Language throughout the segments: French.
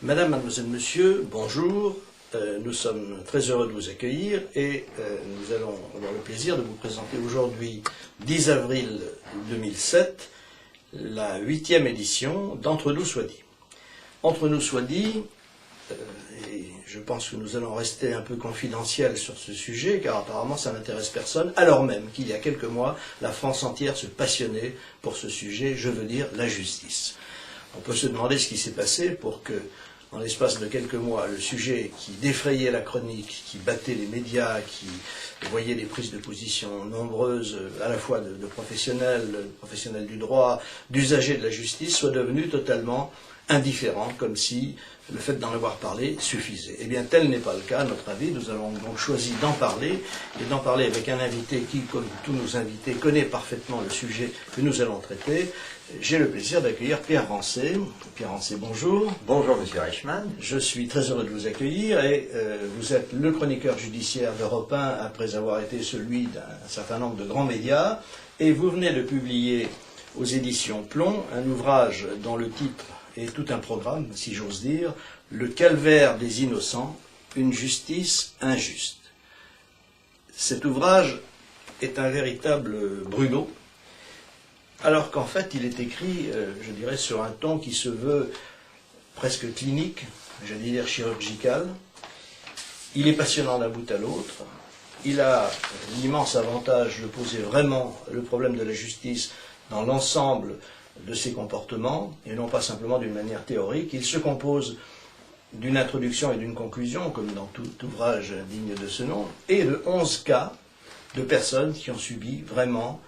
Madame, mademoiselle, monsieur, bonjour. Nous sommes très heureux de vous accueillir et nous allons avoir le plaisir de vous présenter aujourd'hui, 10 avril 2007, la 8e édition d'Entre nous soit dit. Entre nous soit dit, et je pense que nous allons rester un peu confidentiels sur ce sujet, car apparemment ça n'intéresse personne, alors même qu'il y a quelques mois, la France entière se passionnait pour ce sujet, je veux dire la justice. On peut se demander ce qui s'est passé pour que, en l'espace de quelques mois, le sujet qui défrayait la chronique, qui battait les médias, qui voyait des prises de position nombreuses, à la fois de professionnels du droit, d'usagers de la justice, soit devenu totalement indifférent, comme si le fait d'en avoir parlé suffisait. Eh bien, tel n'est pas le cas, à notre avis. Nous avons donc choisi d'en parler, et d'en parler avec un invité qui, comme tous nos invités, connaît parfaitement le sujet que nous allons traiter. J'ai le plaisir d'accueillir Pierre Rancé. Pierre Rancé, bonjour. Bonjour, monsieur Reichmann. Je suis très heureux de vous accueillir, et vous êtes le chroniqueur judiciaire d'Europe 1, après avoir été celui d'un certain nombre de grands médias, et vous venez de publier aux éditions Plomb un ouvrage dont le titre et tout un programme, si j'ose dire, Le calvaire des innocents, une justice injuste. Cet ouvrage est un véritable brûlot, alors qu'en fait il est écrit, je dirais, sur un ton qui se veut presque clinique, j'allais dire chirurgical. Il est passionnant d'un bout à l'autre. Il a l'immense avantage de poser vraiment le problème de la justice dans l'ensemble de ses comportements, et non pas simplement d'une manière théorique. Il se compose d'une introduction et d'une conclusion, comme dans tout ouvrage digne de ce nom, et de 11 cas de personnes qui ont subi vraiment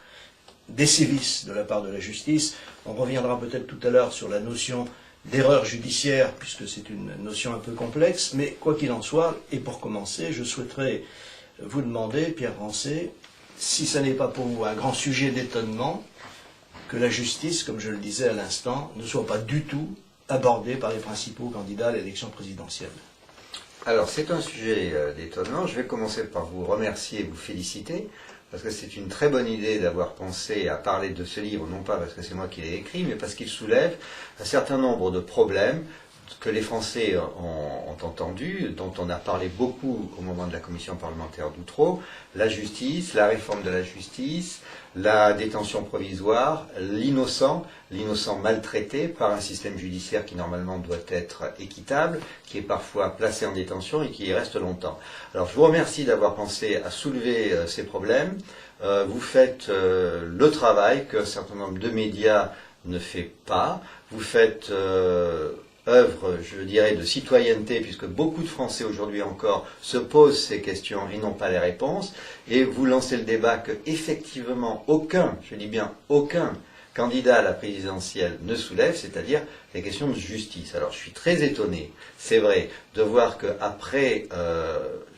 des sévices de la part de la justice. On reviendra peut-être tout à l'heure sur la notion d'erreur judiciaire, puisque c'est une notion un peu complexe, mais quoi qu'il en soit, et pour commencer, je souhaiterais vous demander, Pierre Rancé, si ce n'est pas pour vous un grand sujet d'étonnement, que la justice, comme je le disais à l'instant, ne soit pas du tout abordée par les principaux candidats à l'élection présidentielle. Alors, c'est un sujet d'étonnement. Je vais commencer par vous remercier et vous féliciter, parce que c'est une très bonne idée d'avoir pensé à parler de ce livre, non pas parce que c'est moi qui l'ai écrit, mais parce qu'il soulève un certain nombre de problèmes que les Français ont entendus, dont on a parlé beaucoup au moment de la commission parlementaire d'Outreau: la justice, la réforme de la justice, la détention provisoire, l'innocent maltraité par un système judiciaire qui normalement doit être équitable, qui est parfois placé en détention et qui y reste longtemps. Alors je vous remercie d'avoir pensé à soulever ces problèmes. Vous faites le travail qu'un certain nombre de médias ne fait pas. Vous faites œuvre, je dirais, de citoyenneté, puisque beaucoup de Français aujourd'hui encore se posent ces questions et n'ont pas les réponses, et vous lancez le débat que effectivement aucun, je dis bien aucun, candidat à la présidentielle ne soulève, c'est-à-dire les questions de justice. Alors je suis très étonné, c'est vrai, de voir qu'après,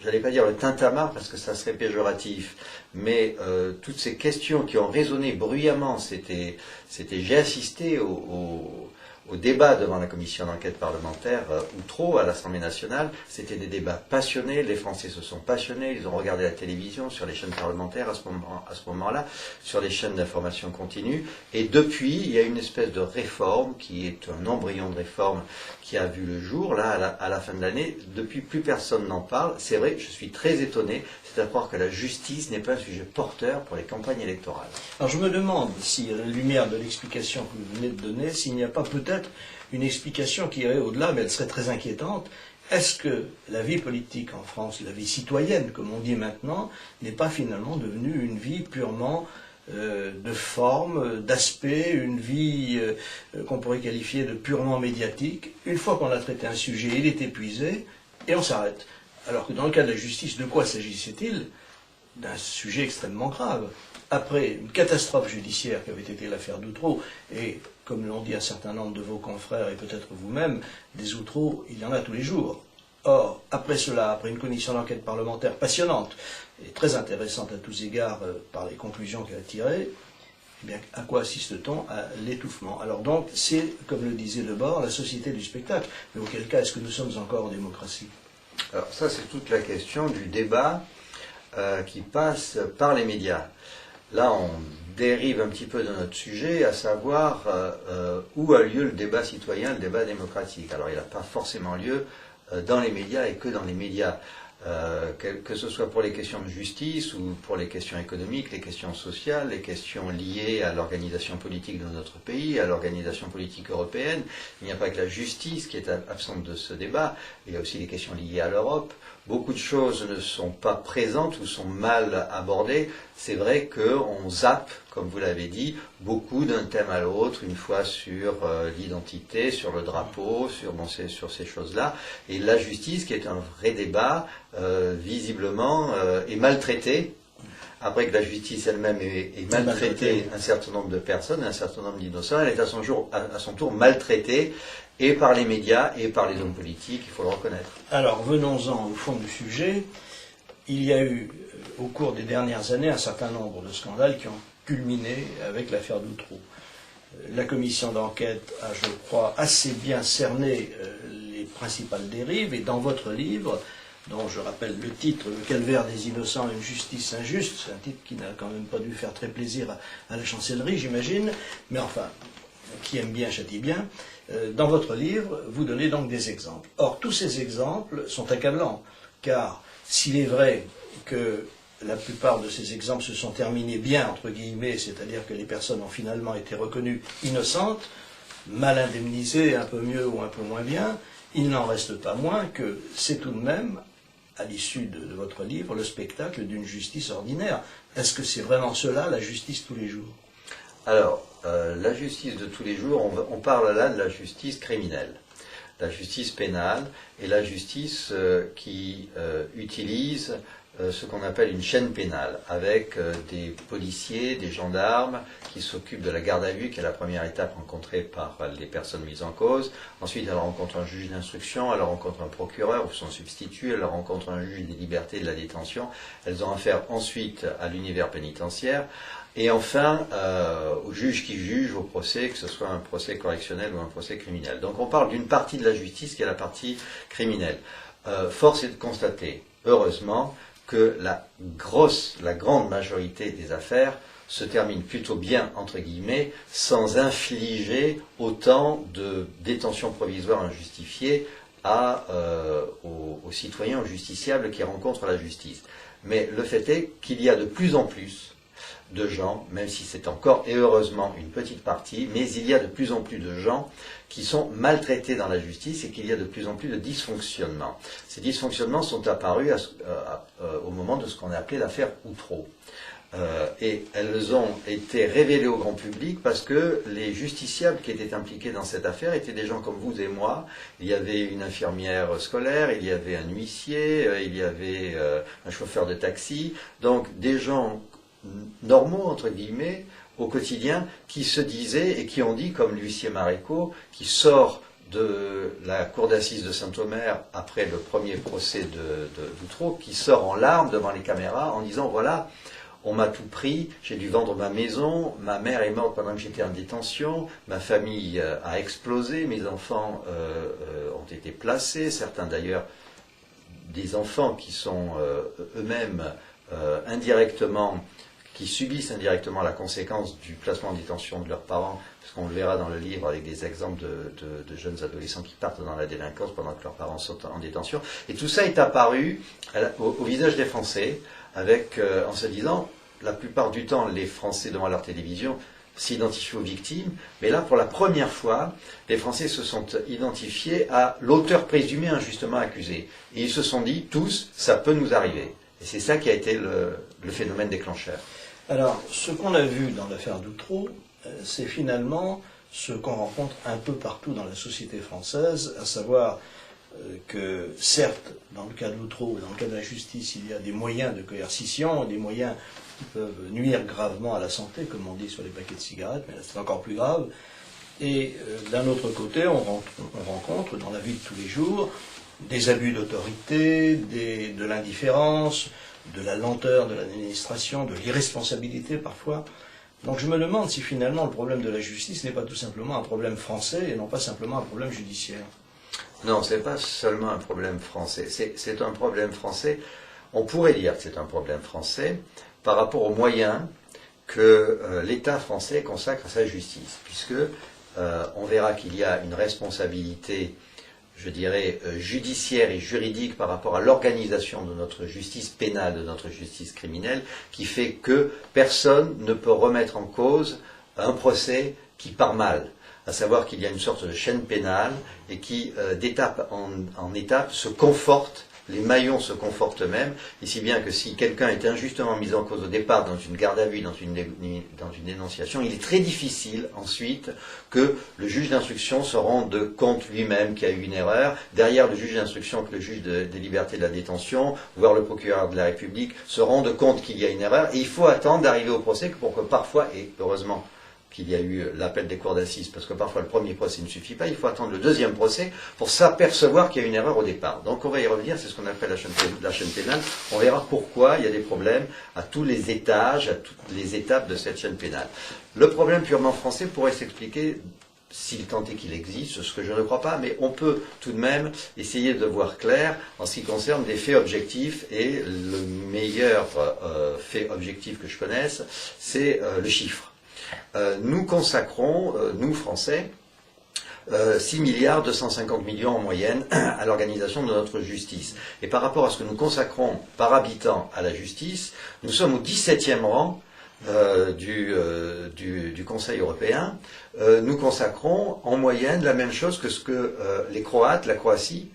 j'allais pas dire le tintamarre parce que ça serait péjoratif, mais toutes ces questions qui ont résonné bruyamment, j'ai assisté au débat devant la commission d'enquête parlementaire Outreau à l'Assemblée nationale. C'était des débats passionnés, les Français se sont passionnés, ils ont regardé la télévision sur les chaînes parlementaires à ce moment-là, sur les chaînes d'information continue, et depuis, il y a une espèce de réforme qui est un embryon de réforme qui a vu le jour, là, à la fin de l'année. Depuis, plus personne n'en parle. C'est vrai, je suis très étonné, c'est à croire que la justice n'est pas un sujet porteur pour les campagnes électorales. Alors je me demande si, à la lumière de l'explication que vous venez de donner, s'il n'y a pas peut-être une explication qui irait au-delà, mais elle serait très inquiétante. Est-ce que la vie politique en France, la vie citoyenne, comme on dit maintenant, n'est pas finalement devenue une vie purement de forme, d'aspect, une vie qu'on pourrait qualifier de purement médiatique? Une fois qu'on a traité un sujet, il est épuisé, et on s'arrête. Alors que dans le cas de la justice, de quoi s'agissait-il? D'un sujet extrêmement grave. Après une catastrophe judiciaire qui avait été l'affaire d'Outreau, et comme l'ont dit un certain nombre de vos confrères et peut-être vous-même, des Outreau, il y en a tous les jours. Or, après cela, après une commission d'enquête parlementaire passionnante et très intéressante à tous égards par les conclusions qu'elle a tirées, eh bien, à quoi assiste-t-on? À l'étouffement. Alors donc, c'est, comme le disait Debord, la société du spectacle. Mais auquel cas, est-ce que nous sommes encore en démocratie? Alors ça, c'est toute la question du débat qui passe par les médias. là on dérive un petit peu de notre sujet, à savoir où a lieu le débat citoyen, le débat démocratique. Alors il n'a pas forcément lieu dans les médias et que dans les médias. Que ce soit pour les questions de justice ou pour les questions économiques, les questions sociales, les questions liées à l'organisation politique de notre pays, à l'organisation politique européenne. Il n'y a pas que la justice qui est absente de ce débat, il y a aussi les questions liées à l'Europe. Beaucoup de choses ne sont pas présentes ou sont mal abordées. C'est vrai qu'on zappe, comme vous l'avez dit, beaucoup d'un thème à l'autre, une fois sur l'identité, sur le drapeau, sur ces choses-là. Et la justice, qui est un vrai débat, visiblement, est maltraitée. Après que la justice elle-même est maltraitée un certain nombre de personnes, un certain nombre d'innocents, elle est à son tour maltraitée, et par les médias, et par les hommes politiques, il faut le reconnaître. Alors, venons-en au fond du sujet. Il y a eu, au cours des dernières années, un certain nombre de scandales qui ont culminé avec l'affaire d'Outreau. La commission d'enquête a, je crois, assez bien cerné les principales dérives, et dans votre livre, dont je rappelle le titre, Le calvaire des innocents, une justice injuste, c'est un titre qui n'a quand même pas dû faire très plaisir à la chancellerie, j'imagine, mais enfin, qui aime bien châtie bien. Dans votre livre, vous donnez donc des exemples. Or, tous ces exemples sont accablants, car s'il est vrai que la plupart de ces exemples se sont terminés bien, entre guillemets, c'est-à-dire que les personnes ont finalement été reconnues innocentes, mal indemnisées, un peu mieux ou un peu moins bien, il n'en reste pas moins que c'est tout de même, à l'issue de votre livre, le spectacle d'une justice ordinaire. Est-ce que c'est vraiment cela, la justice tous les jours ? Alors, la justice de tous les jours, on parle là de la justice criminelle, la justice pénale et la justice qui utilise ce qu'on appelle une chaîne pénale, avec des policiers, des gendarmes qui s'occupent de la garde à vue, qui est la première étape rencontrée par les personnes mises en cause. Ensuite, elle rencontre un juge d'instruction, elle rencontre un procureur ou son substitut, elle rencontre un juge des libertés et de la détention. Elles ont affaire ensuite à l'univers pénitentiaire. Et enfin, au juge qui juge au procès, que ce soit un procès correctionnel ou un procès criminel. Donc on parle d'une partie de la justice qui est la partie criminelle. Force est de constater, heureusement, que la grande majorité des affaires se terminent plutôt bien, entre guillemets, sans infliger autant de détention provisoire injustifiée aux citoyens, aux justiciables qui rencontrent la justice. Mais le fait est qu'il y a de plus en plus de gens, même si c'est encore et heureusement une petite partie, mais il y a de plus en plus de gens qui sont maltraités dans la justice et qu'il y a de plus en plus de dysfonctionnements. Ces dysfonctionnements sont apparus au moment de ce qu'on a appelé l'affaire Outreau. Et elles ont été révélées au grand public parce que les justiciables qui étaient impliqués dans cette affaire étaient des gens comme vous et moi. Il y avait une infirmière scolaire, il y avait un huissier, il y avait un chauffeur de taxi, donc des gens normaux, entre guillemets, au quotidien, qui se disaient et qui ont dit, comme l'huissier Maréco, qui sort de la cour d'assises de Saint-Omer après le premier procès d'Outreau, qui sort en larmes devant les caméras en disant, voilà, on m'a tout pris, j'ai dû vendre ma maison, ma mère est morte pendant que j'étais en détention, ma famille a explosé, mes enfants ont été placés, certains d'ailleurs des enfants qui sont eux-mêmes indirectement, qui subissent indirectement la conséquence du placement en détention de leurs parents, parce qu'on le verra dans le livre avec des exemples de jeunes adolescents qui partent dans la délinquance pendant que leurs parents sont en détention. Et tout ça est apparu au visage des Français, en se disant, la plupart du temps, les Français devant leur télévision s'identifient aux victimes, mais là, pour la première fois, les Français se sont identifiés à l'auteur présumé injustement accusé. Et ils se sont dit, tous, ça peut nous arriver. Et c'est ça qui a été le phénomène déclencheur. Alors, ce qu'on a vu dans l'affaire d'Outreau, c'est finalement ce qu'on rencontre un peu partout dans la société française, à savoir que, certes, dans le cas d'Outreau, dans le cas de la justice, il y a des moyens de coercition, des moyens qui peuvent nuire gravement à la santé, comme on dit sur les paquets de cigarettes, mais là c'est encore plus grave. Et d'un autre côté, on rencontre dans la vie de tous les jours des abus d'autorité, de l'indifférence, de la lenteur de l'administration, de l'irresponsabilité parfois. Donc je me demande si finalement le problème de la justice n'est pas tout simplement un problème français et non pas simplement un problème judiciaire. Non, ce n'est pas seulement un problème français. C'est un problème français. On pourrait dire que c'est un problème français par rapport aux moyens que l'État français consacre à sa justice, puisque on verra qu'il y a une responsabilité, je dirais, judiciaire et juridique par rapport à l'organisation de notre justice pénale, de notre justice criminelle, qui fait que personne ne peut remettre en cause un procès qui part mal. À savoir qu'il y a une sorte de chaîne pénale et qui, d'étape en étape, se conforte. Les maillons se confortent eux-mêmes, et si bien que si quelqu'un est injustement mis en cause au départ dans une garde à vue, dans une dénonciation, il est très difficile ensuite que le juge d'instruction se rende compte lui-même qu'il y a eu une erreur. Derrière le juge d'instruction, que le juge des libertés de la détention, voire le procureur de la République, se rende compte qu'il y a une erreur, et il faut attendre d'arriver au procès pour que parfois, et heureusement qu'il y a eu l'appel des cours d'assises, parce que parfois le premier procès ne suffit pas, il faut attendre le deuxième procès pour s'apercevoir qu'il y a une erreur au départ. Donc on va y revenir, c'est ce qu'on appelle la chaîne pénale. On verra pourquoi il y a des problèmes à tous les étages, à toutes les étapes de cette chaîne pénale. Le problème purement français pourrait s'expliquer, s'il tant est qu'il existe, ce que je ne crois pas, mais on peut tout de même essayer de voir clair en ce qui concerne des faits objectifs, et le meilleur fait objectif que je connaisse, c'est le chiffre. Nous consacrons, nous Français, 6 milliards 250 millions en moyenne à l'organisation de notre justice. Et par rapport à ce que nous consacrons par habitant à la justice, nous sommes au 17e rang du Conseil européen. Nous consacrons en moyenne la même chose que ce que les Croates, la Croatie,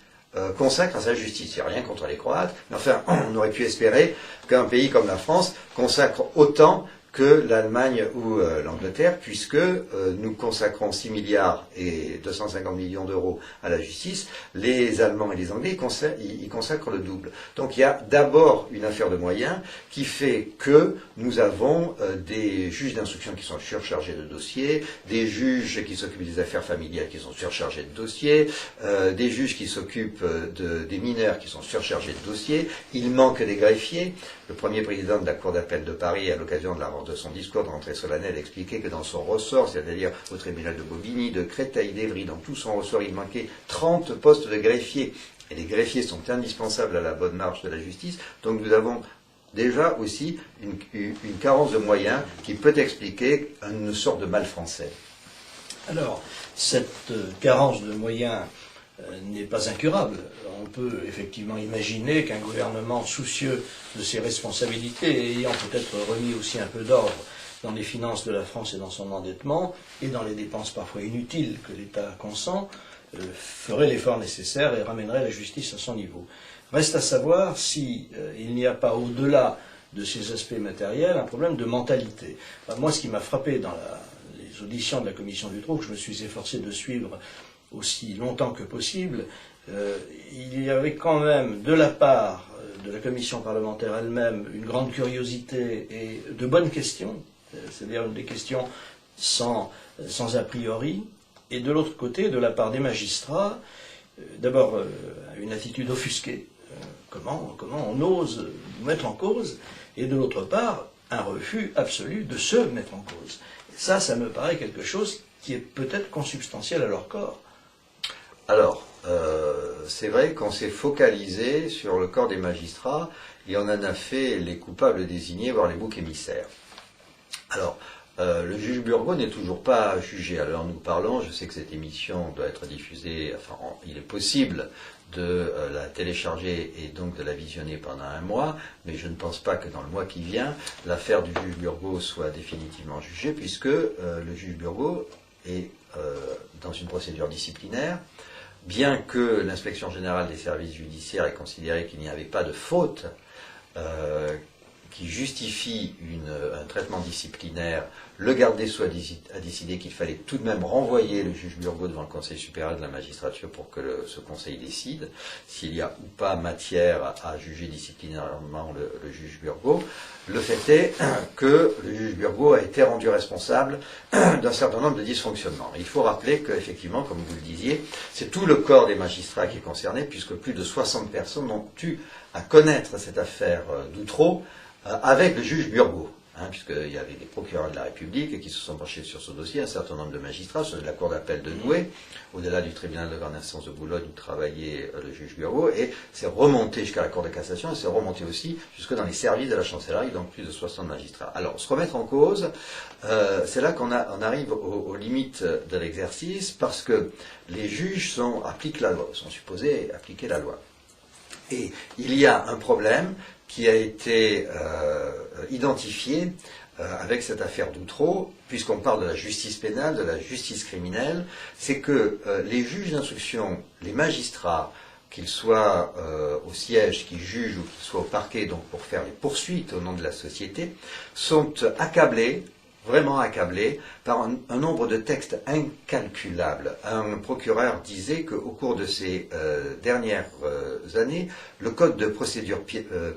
consacre à sa justice. Il n'y a rien contre les Croates, mais enfin, on aurait pu espérer qu'un pays comme la France consacre autant que l'Allemagne ou l'Angleterre, puisque nous consacrons 6 milliards et 250 millions d'euros à la justice. Les Allemands et les Anglais y consacrent le double. Donc il y a d'abord une affaire de moyens qui fait que nous avons des juges d'instruction qui sont surchargés de dossiers, des juges qui s'occupent des affaires familiales qui sont surchargés de dossiers, des juges qui s'occupent des mineurs qui sont surchargés de dossiers. Il manque des greffiers. Le premier président de la Cour d'appel de Paris, à l'occasion de son discours de rentrée solennelle, expliquait que dans son ressort, c'est-à-dire au tribunal de Bobigny, de Créteil, d'Évry, dans tout son ressort, il manquait 30 postes de greffiers. Et les greffiers sont indispensables à la bonne marche de la justice. Donc nous avons déjà aussi une carence de moyens qui peut expliquer une sorte de mal français. Alors, cette carence de moyens n'est pas incurable. On peut effectivement imaginer qu'un gouvernement soucieux de ses responsabilités et ayant peut-être remis aussi un peu d'ordre dans les finances de la France et dans son endettement et dans les dépenses parfois inutiles que l'État consent, ferait l'effort nécessaire et ramènerait la justice à son niveau. Reste à savoir si il n'y a pas au-delà de ces aspects matériels un problème de mentalité. Enfin, moi, ce qui m'a frappé dans les auditions de la commission Dutroux, que je me suis efforcé de suivre aussi longtemps que possible, il y avait quand même de la part de la commission parlementaire elle-même une grande curiosité et de bonnes questions, c'est-à-dire des questions sans a priori, et de l'autre côté, de la part des magistrats, d'abord une attitude offusquée, comment on ose nous mettre en cause, et de l'autre part, un refus absolu de se mettre en cause. Et ça me paraît quelque chose qui est peut-être consubstantiel à leur corps. Alors, c'est vrai qu'on s'est focalisé sur le corps des magistrats et on en a fait les coupables désignés, voire les boucs émissaires. Alors, le juge Burgot n'est toujours pas jugé. Alors nous parlons, je sais que cette émission doit être diffusée, enfin il est possible de la télécharger et donc de la visionner pendant un mois, mais je ne pense pas que dans le mois qui vient, l'affaire du juge Burgot soit définitivement jugée, puisque le juge Burgot est dans une procédure disciplinaire. Bien que l'inspection générale des services judiciaires ait considéré qu'il n'y avait pas de faute qui justifie un traitement disciplinaire, le garde des Sceaux a décidé qu'il fallait tout de même renvoyer le juge Burgot devant le Conseil supérieur de la magistrature pour que ce Conseil décide s'il y a ou pas matière à juger disciplinairement le juge Burgot. Le fait est que le juge Burgot a été rendu responsable d'un certain nombre de dysfonctionnements. Il faut rappeler qu'effectivement, comme vous le disiez, c'est tout le corps des magistrats qui est concerné, puisque plus de 60 personnes ont eu à connaître cette affaire d'Outreau avec le juge Burgot. puisqu'il y avait des procureurs de la République qui se sont penchés sur ce dossier, un certain nombre de magistrats, ceux de la Cour d'appel de Douai, au-delà du tribunal de grande instance de Boulogne où travaillait le juge Bureau, et c'est remonté jusqu'à la Cour de cassation, et c'est remonté aussi jusque dans les services de la chancellerie, donc plus de 60 magistrats. Alors, se remettre en cause, c'est là qu'on arrive aux limites de l'exercice, parce que les juges appliquent la loi, sont supposés appliquer la loi. Et il y a un problème qui a été identifié avec cette affaire d'Outreau, puisqu'on parle de la justice pénale, de la justice criminelle, c'est que les juges d'instruction, les magistrats, qu'ils soient au siège, qui jugent ou qu'ils soient au parquet, donc pour faire les poursuites au nom de la société, sont accablés, vraiment accablés, par un nombre de textes incalculables. Un procureur disait qu'au cours de ces dernières années, le code de procédure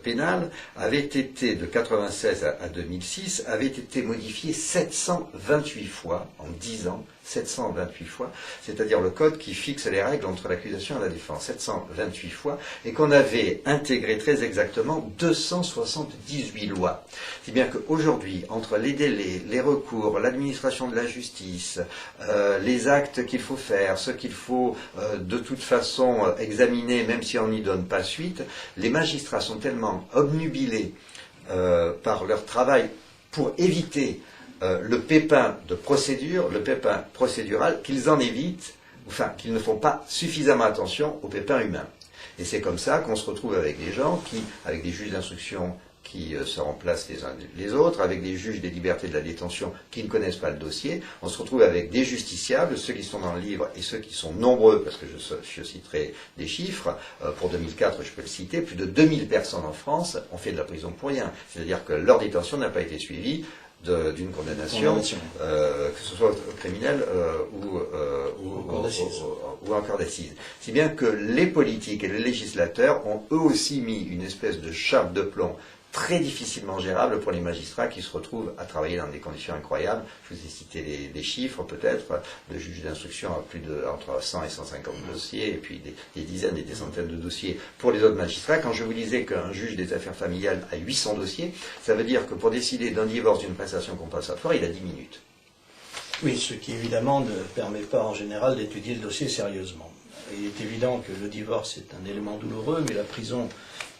pénale avait été, de 1996 à 2006, avait été modifié 728 fois en 10 ans, 728 fois, c'est-à-dire le code qui fixe les règles entre l'accusation et la défense, 728 fois, et qu'on avait intégré très exactement 278 lois. Si bien qu'aujourd'hui, entre les délais, les recours, l'administration de la justice, les actes qu'il faut faire, ce qu'il faut de toute façon examiner, même si on n'y donne pas suite, les magistrats sont tellement obnubilés par leur travail pour éviter le pépin de procédure, le pépin procédural, qu'ils en évitent, enfin qu'ils ne font pas suffisamment attention au pépin humain. Et c'est comme ça qu'on se retrouve avec des gens avec des juges d'instruction qui se remplacent les uns les autres, avec des juges des libertés de la détention qui ne connaissent pas le dossier. On se retrouve avec des justiciables, ceux qui sont dans le livre et ceux qui sont nombreux, parce que je citerai des chiffres. Pour 2004, je peux le citer, plus de 2000 personnes en France ont fait de la prison pour rien. C'est-à-dire que leur détention n'a pas été suivie d'une condamnation, que ce soit criminelle ou encore d'assises. Si bien que les politiques et les législateurs ont eux aussi mis une espèce de chape de plomb très difficilement gérable pour les magistrats qui se retrouvent à travailler dans des conditions incroyables. Je vous ai cité des chiffres peut-être, de juges d'instruction à entre 100 et 150 dossiers, et puis des dizaines et des centaines de dossiers pour les autres magistrats. Quand je vous disais qu'un juge des affaires familiales a 800 dossiers, ça veut dire que pour décider d'un divorce, d'une prestation compensatoire, il a 10 minutes. Oui, ce qui évidemment ne permet pas en général d'étudier le dossier sérieusement. Il est évident que le divorce est un élément douloureux, mais la prison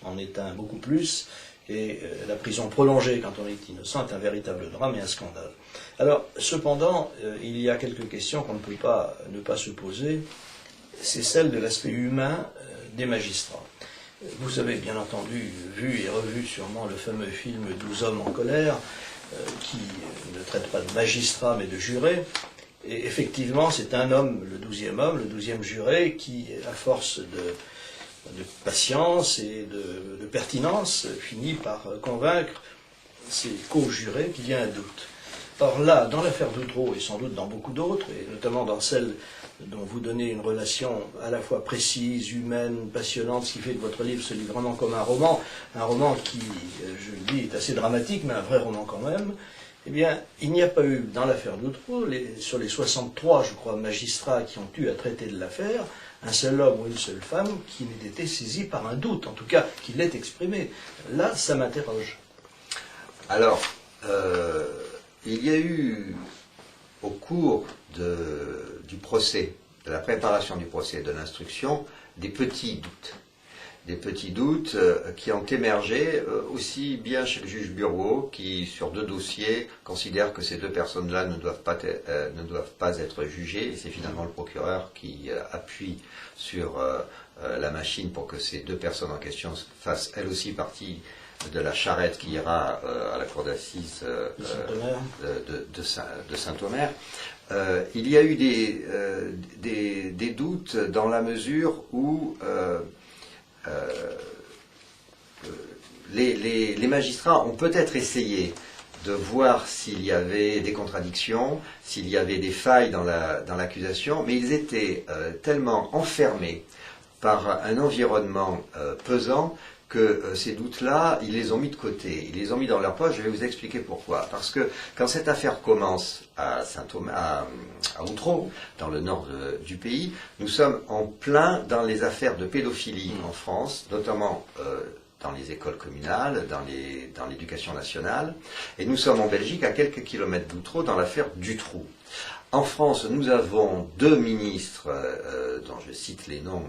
en est un beaucoup plus. Et la prison prolongée quand on est innocent est un véritable drame et un scandale. Alors, cependant, il y a quelques questions qu'on ne peut pas ne pas se poser. C'est celle de l'aspect humain des magistrats. Vous avez bien entendu vu et revu sûrement le fameux film 12 hommes en colère, qui ne traite pas de magistrats mais de jurés. Et effectivement, c'est un homme, le 12e homme, le 12e juré, qui, à force de patience et de pertinence, finit par convaincre ses co-jurés qu'il y a un doute. Or là, dans l'affaire d'Outreau, et sans doute dans beaucoup d'autres, et notamment dans celle dont vous donnez une relation à la fois précise, humaine, passionnante, ce qui fait que votre livre se lit vraiment comme un roman qui, je le dis, est assez dramatique, mais un vrai roman quand même. Eh bien, il n'y a pas eu, dans l'affaire d'Outreau, sur les 63, je crois, magistrats qui ont eu à traiter de l'affaire, un seul homme ou une seule femme qui n'ait été saisi par un doute, en tout cas, qui l'ait exprimé. Là, ça m'interroge. Alors, il y a eu, au cours du procès, de la préparation du procès, de l'instruction, des petits doutes. Des petits doutes qui ont émergé aussi bien chez le juge Bureau, qui, sur 2 dossiers, considère que ces 2 personnes-là ne doivent pas être jugées, et c'est finalement le procureur qui appuie sur la machine pour que ces 2 personnes en question fassent elles aussi partie de la charrette qui ira à la cour d'assises de Saint-Omer. Il y a eu des doutes dans la mesure où les magistrats ont peut-être essayé de voir s'il y avait des contradictions, s'il y avait des failles dans l'accusation, mais ils étaient tellement enfermés par un environnement pesant que ces doutes-là, ils les ont mis de côté, ils les ont mis dans leur poche. Je vais vous expliquer pourquoi. Parce que quand cette affaire commence à Outreau, dans le nord du pays, nous sommes en plein dans les affaires de pédophilie en France, notamment dans les écoles communales, dans l'éducation nationale. Et nous sommes en Belgique, à quelques kilomètres d'Outreau, dans l'affaire Dutroux. En France, nous avons deux ministres, dont je cite les noms,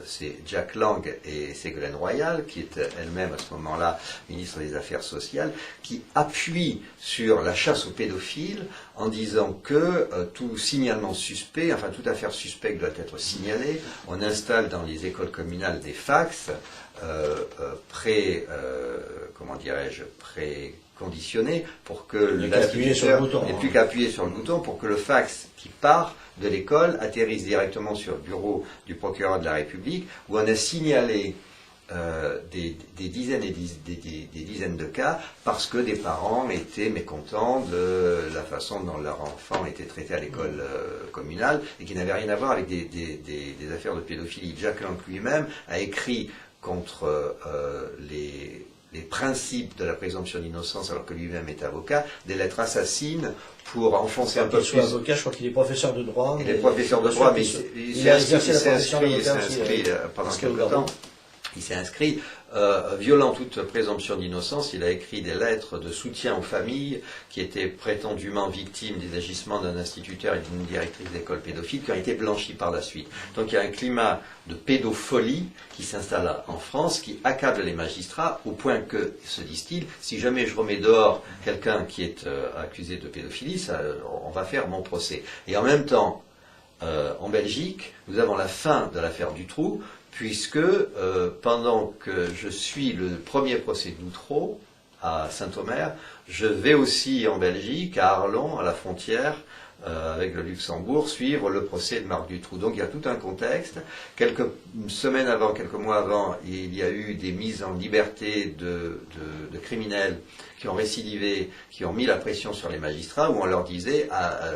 c'est Jack Lang et Ségolène Royal, qui est elle-même à ce moment-là ministre des Affaires sociales, qui appuient sur la chasse aux pédophiles en disant que tout signalement suspect, enfin toute affaire suspecte doit être signalée. On installe dans les écoles communales des fax préconditionné pour que l'instituteur n'ait plus qu'à appuyer sur le bouton pour que le fax qui part de l'école atterrisse directement sur le bureau du procureur de la République, où on a signalé des dizaines et des dizaines de cas parce que des parents étaient mécontents de la façon dont leur enfant était traité à l'école communale et qui n'avait rien à voir avec des affaires de pédophilie. Jack Lang lui-même a écrit contre les principes de la présomption d'innocence, alors que lui-même est avocat, des lettres assassines pour enfoncer un peu plus. Avocat, je crois qu'il est professeur de droit. Il est professeur de droit, mais il s'est inscrit pendant quelque temps. Il s'est inscrit, violant toute présomption d'innocence, il a écrit des lettres de soutien aux familles qui étaient prétendument victimes des agissements d'un instituteur et d'une directrice d'école pédophile qui ont été blanchis par la suite. Donc il y a un climat de pédophilie qui s'installe en France, qui accable les magistrats au point que, se disent-ils, si jamais je remets dehors quelqu'un qui est accusé de pédophilie, on va faire mon procès. Et en même temps, en Belgique, nous avons la fin de l'affaire Dutroux, puisque pendant que je suis le premier procès d'Outreau à Saint-Omer, je vais aussi en Belgique, à Arlon, à la frontière, avec le Luxembourg, suivre le procès de Marc Dutroux. Donc il y a tout un contexte. Quelques semaines avant, quelques mois avant, il y a eu des mises en liberté de criminels qui ont récidivé, qui ont mis la pression sur les magistrats, où on leur disait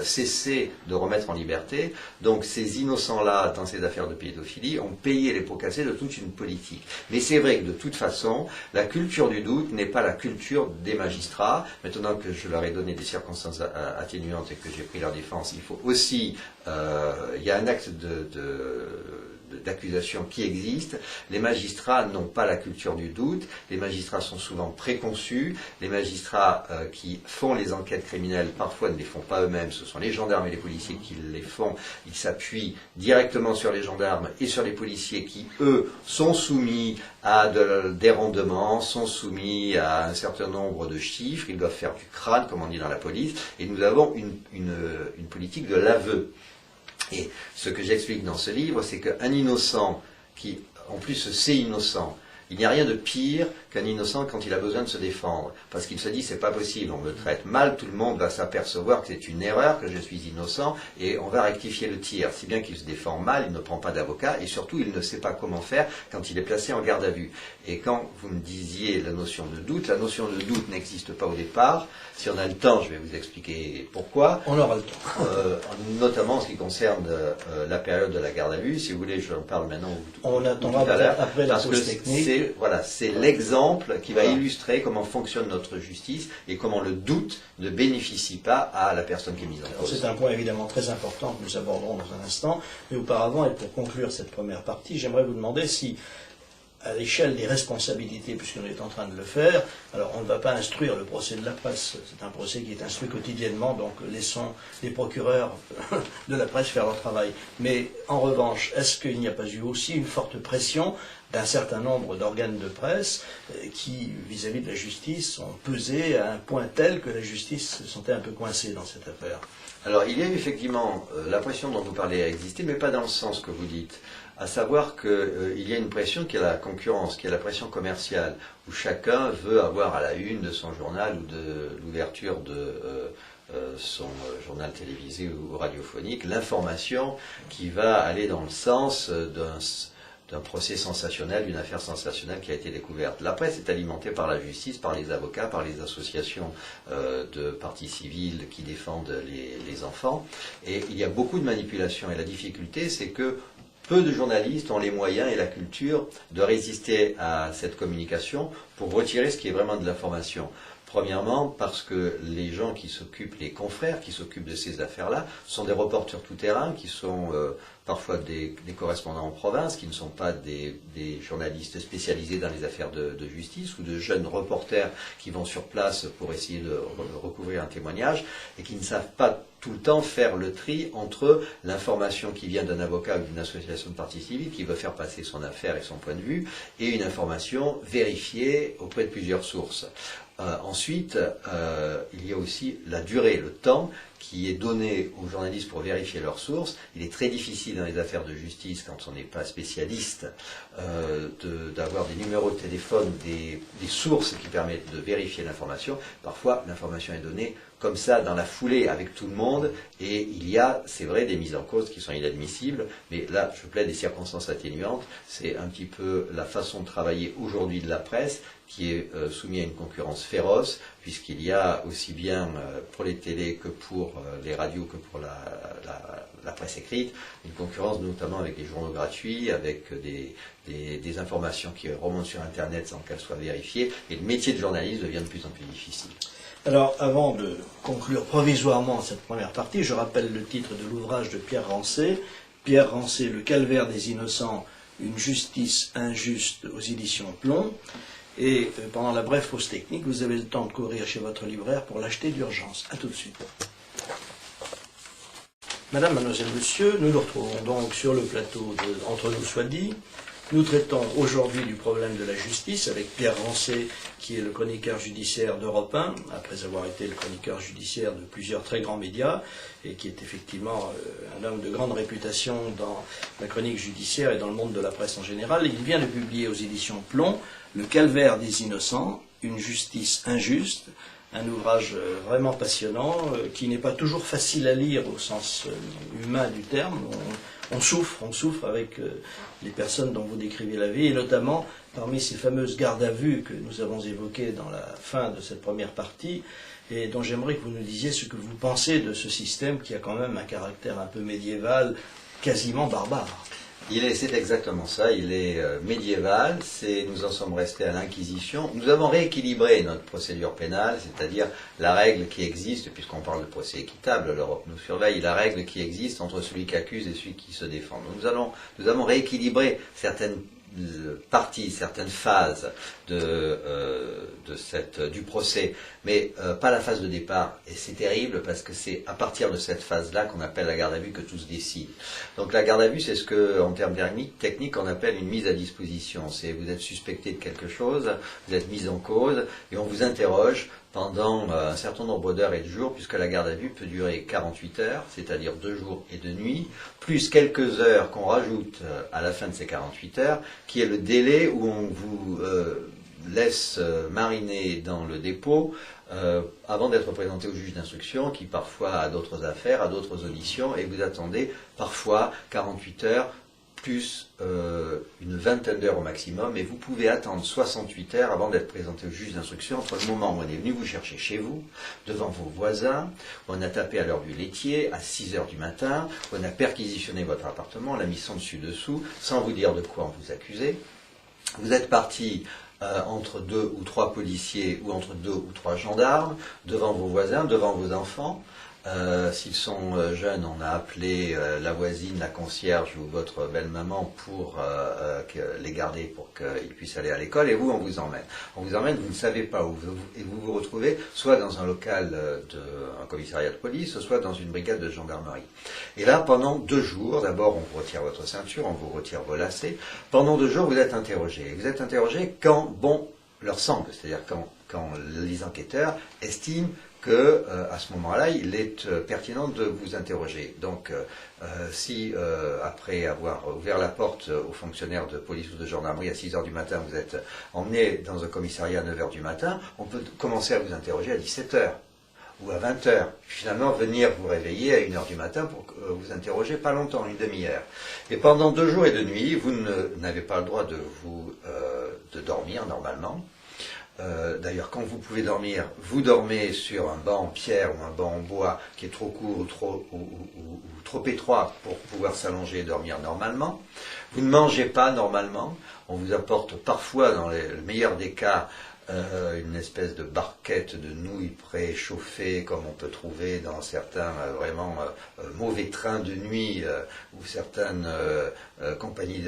cessez de remettre en liberté. Donc ces innocents-là, dans ces affaires de pédophilie, ont payé les pots cassés de toute une politique. Mais c'est vrai que de toute façon, la culture du doute n'est pas la culture des magistrats. Maintenant que je leur ai donné des circonstances atténuantes et que j'ai pris leur défense, il faut aussi, il y a un acte d'accusation qui existe. Les magistrats n'ont pas la culture du doute, les magistrats sont souvent préconçus, les magistrats qui font les enquêtes criminelles parfois ne les font pas eux-mêmes, ce sont les gendarmes et les policiers qui les font, ils s'appuient directement sur les gendarmes et sur les policiers qui, eux, sont soumis à des rendements, sont soumis à un certain nombre de chiffres, ils doivent faire du crâne, comme on dit dans la police, et nous avons une politique de l'aveu. Et ce que j'explique dans ce livre, c'est qu'un innocent qui, en plus, sait innocent, il n'y a rien de pire qu'un innocent quand il a besoin de se défendre. Parce qu'il se dit, c'est pas possible, on me traite mal, tout le monde va s'apercevoir que c'est une erreur, que je suis innocent, et on va rectifier le tir. Si bien qu'il se défend mal, il ne prend pas d'avocat, et surtout, il ne sait pas comment faire quand il est placé en garde à vue. Et quand vous me disiez la notion de doute n'existe pas au départ. Si on a le temps, je vais vous expliquer pourquoi. On aura le temps. Notamment en ce qui concerne la période de la garde à vue. Si vous voulez, j'en parle maintenant. On attendra après la pause technique. C'est l'exemple qui va illustrer comment fonctionne notre justice et comment le doute ne bénéficie pas à la personne qui est mise en cause. C'est un point évidemment très important que nous aborderons dans un instant. Mais auparavant, et pour conclure cette première partie, j'aimerais vous demander si, à l'échelle des responsabilités, puisqu'on est en train de le faire, alors on ne va pas instruire le procès de la presse, c'est un procès qui est instruit quotidiennement, donc laissons les procureurs de la presse faire leur travail. Mais en revanche, est-ce qu'il n'y a pas eu aussi une forte pression d'un certain nombre d'organes de presse qui, vis-à-vis de la justice, ont pesé à un point tel que la justice se sentait un peu coincée dans cette affaire? Alors, il y a eu effectivement, la pression dont vous parlez a existé, mais pas dans le sens que vous dites. À savoir qu'il y a une pression qui est la concurrence, qui est la pression commerciale, où chacun veut avoir à la une de son journal ou de l'ouverture de son journal télévisé ou radiophonique l'information qui va aller dans le sens d'un procès sensationnel, d'une affaire sensationnelle qui a été découverte. La presse est alimentée par la justice, par les avocats, par les associations de parties civiles qui défendent les enfants. Et il y a beaucoup de manipulations. Et la difficulté, c'est que peu de journalistes ont les moyens et la culture de résister à cette communication pour retirer ce qui est vraiment de l'information. Premièrement, parce que les gens qui s'occupent, les confrères qui s'occupent de ces affaires-là, sont des reporters tout-terrain qui sont parfois des correspondants en province qui ne sont pas des journalistes spécialisés dans les affaires de justice ou de jeunes reporters qui vont sur place pour essayer de recouvrir un témoignage et qui ne savent pas tout le temps faire le tri entre l'information qui vient d'un avocat ou d'une association de partie civile qui veut faire passer son affaire et son point de vue et une information vérifiée auprès de plusieurs sources. Ensuite, il y a aussi la durée, le temps qui est donné aux journalistes pour vérifier leurs sources. Il est très difficile dans les affaires de justice, quand on n'est pas spécialiste, d'avoir des numéros de téléphone, des sources qui permettent de vérifier l'information. Parfois, l'information est donnée comme ça, dans la foulée, avec tout le monde, et il y a, c'est vrai, des mises en cause qui sont inadmissibles, mais là, je plaide des circonstances atténuantes. C'est un petit peu la façon de travailler aujourd'hui de la presse, qui est soumise à une concurrence féroce, puisqu'il y a aussi bien pour les télés que pour les radios que pour la presse écrite, une concurrence notamment avec des journaux gratuits, avec des informations qui remontent sur Internet sans qu'elles soient vérifiées, et le métier de journaliste devient de plus en plus difficile. Alors, avant de conclure provisoirement cette première partie, je rappelle le titre de l'ouvrage de Pierre Rancé, Pierre Rancé, Le calvaire des innocents, une justice injuste aux éditions Plomb. Et pendant la brève pause technique, vous avez le temps de courir chez votre libraire pour l'acheter d'urgence. A tout de suite. Madame, mademoiselle, monsieur, nous nous retrouvons donc sur le plateau de Entre nous soit dit. Nous traitons aujourd'hui du problème de la justice avec Pierre Rancé, qui est le chroniqueur judiciaire d'Europe 1, après avoir été le chroniqueur judiciaire de plusieurs très grands médias, et qui est effectivement un homme de grande réputation dans la chronique judiciaire et dans le monde de la presse en général. Il vient de publier aux éditions Plomb Le calvaire des innocents, une justice injuste, un ouvrage vraiment passionnant, qui n'est pas toujours facile à lire au sens humain du terme. On souffre avec les personnes dont vous décrivez la vie, et notamment parmi ces fameuses gardes à vue que nous avons évoquées dans la fin de cette première partie, et dont j'aimerais que vous nous disiez ce que vous pensez de ce système qui a quand même un caractère un peu médiéval, quasiment barbare. C'est exactement ça, il est médiéval, nous en sommes restés à l'Inquisition. Nous avons rééquilibré notre procédure pénale, c'est-à-dire la règle qui existe, puisqu'on parle de procès équitable, l'Europe nous surveille, la règle qui existe entre celui qui accuse et celui qui se défend. Nous avons rééquilibré certaines parties, certaines phases du procès, mais pas la phase de départ. Et c'est terrible parce que c'est à partir de cette phase-là qu'on appelle la garde à vue que tout se décide. Donc la garde à vue, c'est ce que, en termes techniques, on appelle une mise à disposition. C'est vous êtes suspecté de quelque chose, vous êtes mis en cause, et on vous interroge pendant un certain nombre d'heures et de jours, puisque la garde à vue peut durer 48 heures, c'est-à-dire 2 jours et 2 nuits, plus quelques heures qu'on rajoute à la fin de ces 48 heures, qui est le délai où on vous laisse mariner dans le dépôt avant d'être présenté au juge d'instruction, qui parfois a d'autres affaires, a d'autres auditions, et vous attendez parfois 48 heures, plus une vingtaine d'heures au maximum, et vous pouvez attendre 68 heures avant d'être présenté au juge d'instruction, entre le moment où on est venu vous chercher chez vous, devant vos voisins, où on a tapé à l'heure du laitier, à 6 heures du matin, où on a perquisitionné votre appartement, on l'a mis sans dessus-dessous, sans vous dire de quoi on vous accusait. Vous êtes parti entre 2 ou 3 policiers ou entre 2 ou 3 gendarmes, devant vos voisins, devant vos enfants. S'ils sont jeunes, on a appelé la voisine, la concierge ou votre belle-maman pour les garder pour qu'ils puissent aller à l'école, et vous, on vous emmène. On vous emmène, vous ne savez pas où, et vous vous retrouvez soit dans un local d'un commissariat de police, soit dans une brigade de gendarmerie. Et là, pendant 2 jours, d'abord on vous retire votre ceinture, on vous retire vos lacets, pendant 2 jours vous êtes interrogé. Et vous êtes interrogé quand bon leur semble, c'est-à-dire quand les enquêteurs estiment que à ce moment-là, il est pertinent de vous interroger. Donc, si après avoir ouvert la porte aux fonctionnaires de police ou de gendarmerie à 6 heures du matin, vous êtes emmené dans un commissariat à 9 heures du matin, on peut commencer à vous interroger à 17 heures ou à 20 heures. Finalement, venir vous réveiller à 1 heure du matin pour vous interroger pas longtemps, une demi-heure. Et pendant 2 jours et 2 nuits, vous n'avez pas le droit de dormir normalement. D'ailleurs, quand vous pouvez dormir, vous dormez sur un banc en pierre ou un banc en bois qui est trop court ou trop étroit pour pouvoir s'allonger et dormir normalement. Vous ne mangez pas normalement. On vous apporte parfois, dans le meilleur des cas, une espèce de barquette de nouilles préchauffées comme on peut trouver dans certains vraiment mauvais trains de nuit ou certaines compagnies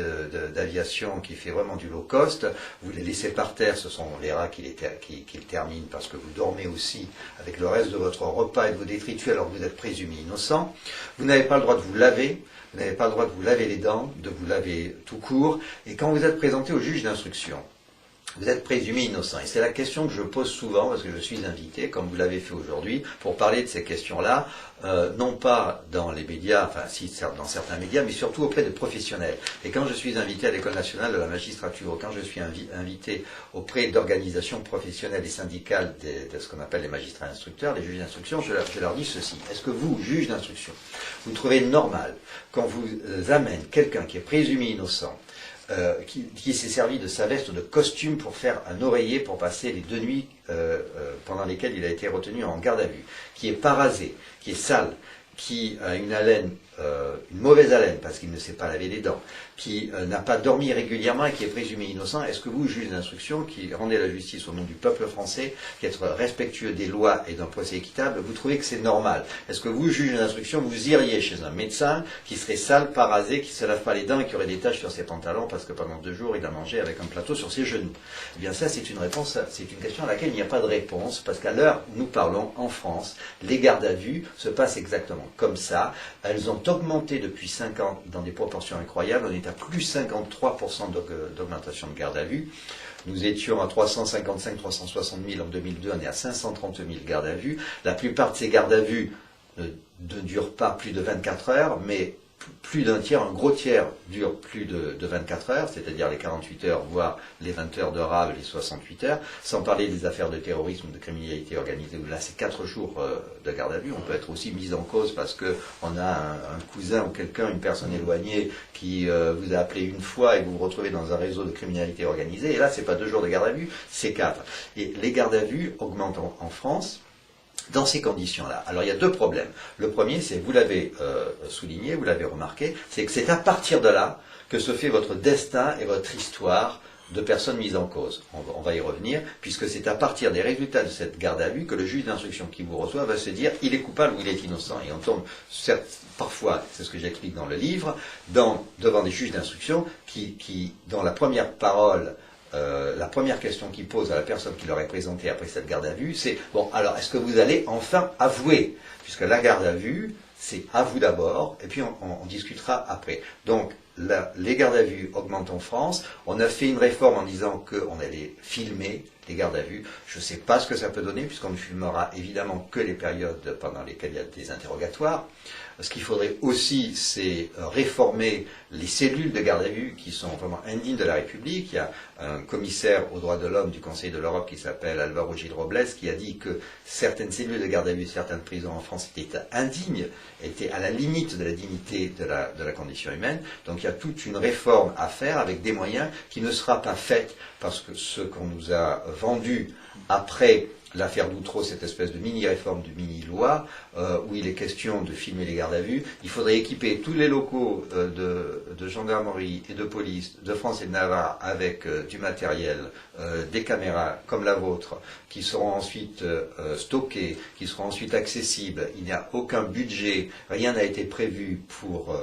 d'aviation qui fait vraiment du low cost. Vous les laissez par terre, ce sont les rats qui le terminent parce que vous dormez aussi avec le reste de votre repas et de vos détritus alors que vous êtes présumé innocent. Vous n'avez pas le droit de vous laver. Vous n'avez pas le droit de vous laver les dents, de vous laver tout court. Et quand vous êtes présenté au juge d'instruction, vous êtes présumé innocent. Et c'est la question que je pose souvent, parce que je suis invité, comme vous l'avez fait aujourd'hui, pour parler de ces questions-là, non pas dans les médias, enfin si dans certains médias, mais surtout auprès de professionnels. Et quand je suis invité à l'École nationale de la magistrature, ou quand je suis invité auprès d'organisations professionnelles et syndicales de ce qu'on appelle les magistrats instructeurs, les juges d'instruction, je leur dis ceci. Est-ce que vous, juge d'instruction, vous trouvez normal qu'on vous amène quelqu'un qui est présumé innocent, qui s'est servi de sa veste de costume pour faire un oreiller pour passer les 2 nuits pendant lesquelles il a été retenu en garde à vue, qui est parasé, qui est sale, qui a une haleine, une mauvaise haleine parce qu'il ne sait pas laver les dents, qui n'a pas dormi régulièrement et qui est présumé innocent, est-ce que vous, juge d'instruction, qui rendez la justice au nom du peuple français, qui êtes respectueux des lois et d'un procès équitable, vous trouvez que c'est normal? Est-ce que vous, juge d'instruction, vous iriez chez un médecin qui serait sale, parasé, qui ne se lave pas les dents et qui aurait des taches sur ses pantalons parce que pendant 2 jours il a mangé avec un plateau sur ses genoux? Eh bien ça, c'est une réponse, c'est une question à laquelle il n'y a pas de réponse, parce qu'à l'heure où nous parlons, en France, les gardes à vue se passent exactement comme ça. Elles ont augmenté depuis 5 ans dans des proportions incroyables. On est à plus 53% d'augmentation de garde à vue. Nous étions à 355-360 000 en 2002, on est à 530 000 gardes à vue. La plupart de ces gardes à vue ne durent pas plus de 24 heures, mais plus d'un tiers, un gros tiers dure plus de 24 heures, c'est-à-dire les 48 heures, voire les 20 heures de rave, les 68 heures, sans parler des affaires de terrorisme, de criminalité organisée, où là c'est 4 jours de garde à vue. On peut être aussi mis en cause parce qu'on a un cousin ou quelqu'un, une personne éloignée qui vous a appelé une fois et vous vous retrouvez dans un réseau de criminalité organisée, et là c'est pas 2 jours de garde à vue, c'est 4. Et les gardes à vue augmentent en France dans ces conditions-là. Alors il y a 2 problèmes. Le premier, c'est, vous l'avez souligné, vous l'avez remarqué, c'est que c'est à partir de là que se fait votre destin et votre histoire de personnes mises en cause. On va y revenir, puisque c'est à partir des résultats de cette garde à vue que le juge d'instruction qui vous reçoit va se dire il est coupable ou il est innocent. Et on tombe, certes, parfois, c'est ce que j'explique dans le livre, devant des juges d'instruction qui, dans la première parole, la première question qu'ils posent à la personne qui leur est présentée après cette garde à vue, c'est « Bon, alors, est-ce que vous allez enfin avouer ?» Puisque la garde à vue, c'est « à vous d'abord », et puis on discutera après. Donc, les gardes à vue augmentent en France. On a fait une réforme en disant qu'on allait filmer les gardes à vue. Je ne sais pas ce que ça peut donner, puisqu'on ne filmera évidemment que les périodes pendant lesquelles il y a des interrogatoires. Ce qu'il faudrait aussi, c'est réformer les cellules de garde à vue qui sont vraiment indignes de la République. Il y a un commissaire aux droits de l'homme du Conseil de l'Europe qui s'appelle Alvaro Gil Robles qui a dit que certaines cellules de garde à vue, certaines prisons en France étaient indignes, étaient à la limite de la dignité de la condition humaine. Donc il y a toute une réforme à faire avec des moyens qui ne sera pas faite parce que ce qu'on nous a vendu après l'affaire d'Outreau, cette espèce de mini-réforme, de mini-loi, où il est question de filmer les gardes à vue, il faudrait équiper tous les locaux de gendarmerie et de police de France et de Navarre avec du matériel, des caméras comme la vôtre, qui seront ensuite stockées, qui seront ensuite accessibles. Il n'y a aucun budget, rien n'a été prévu pour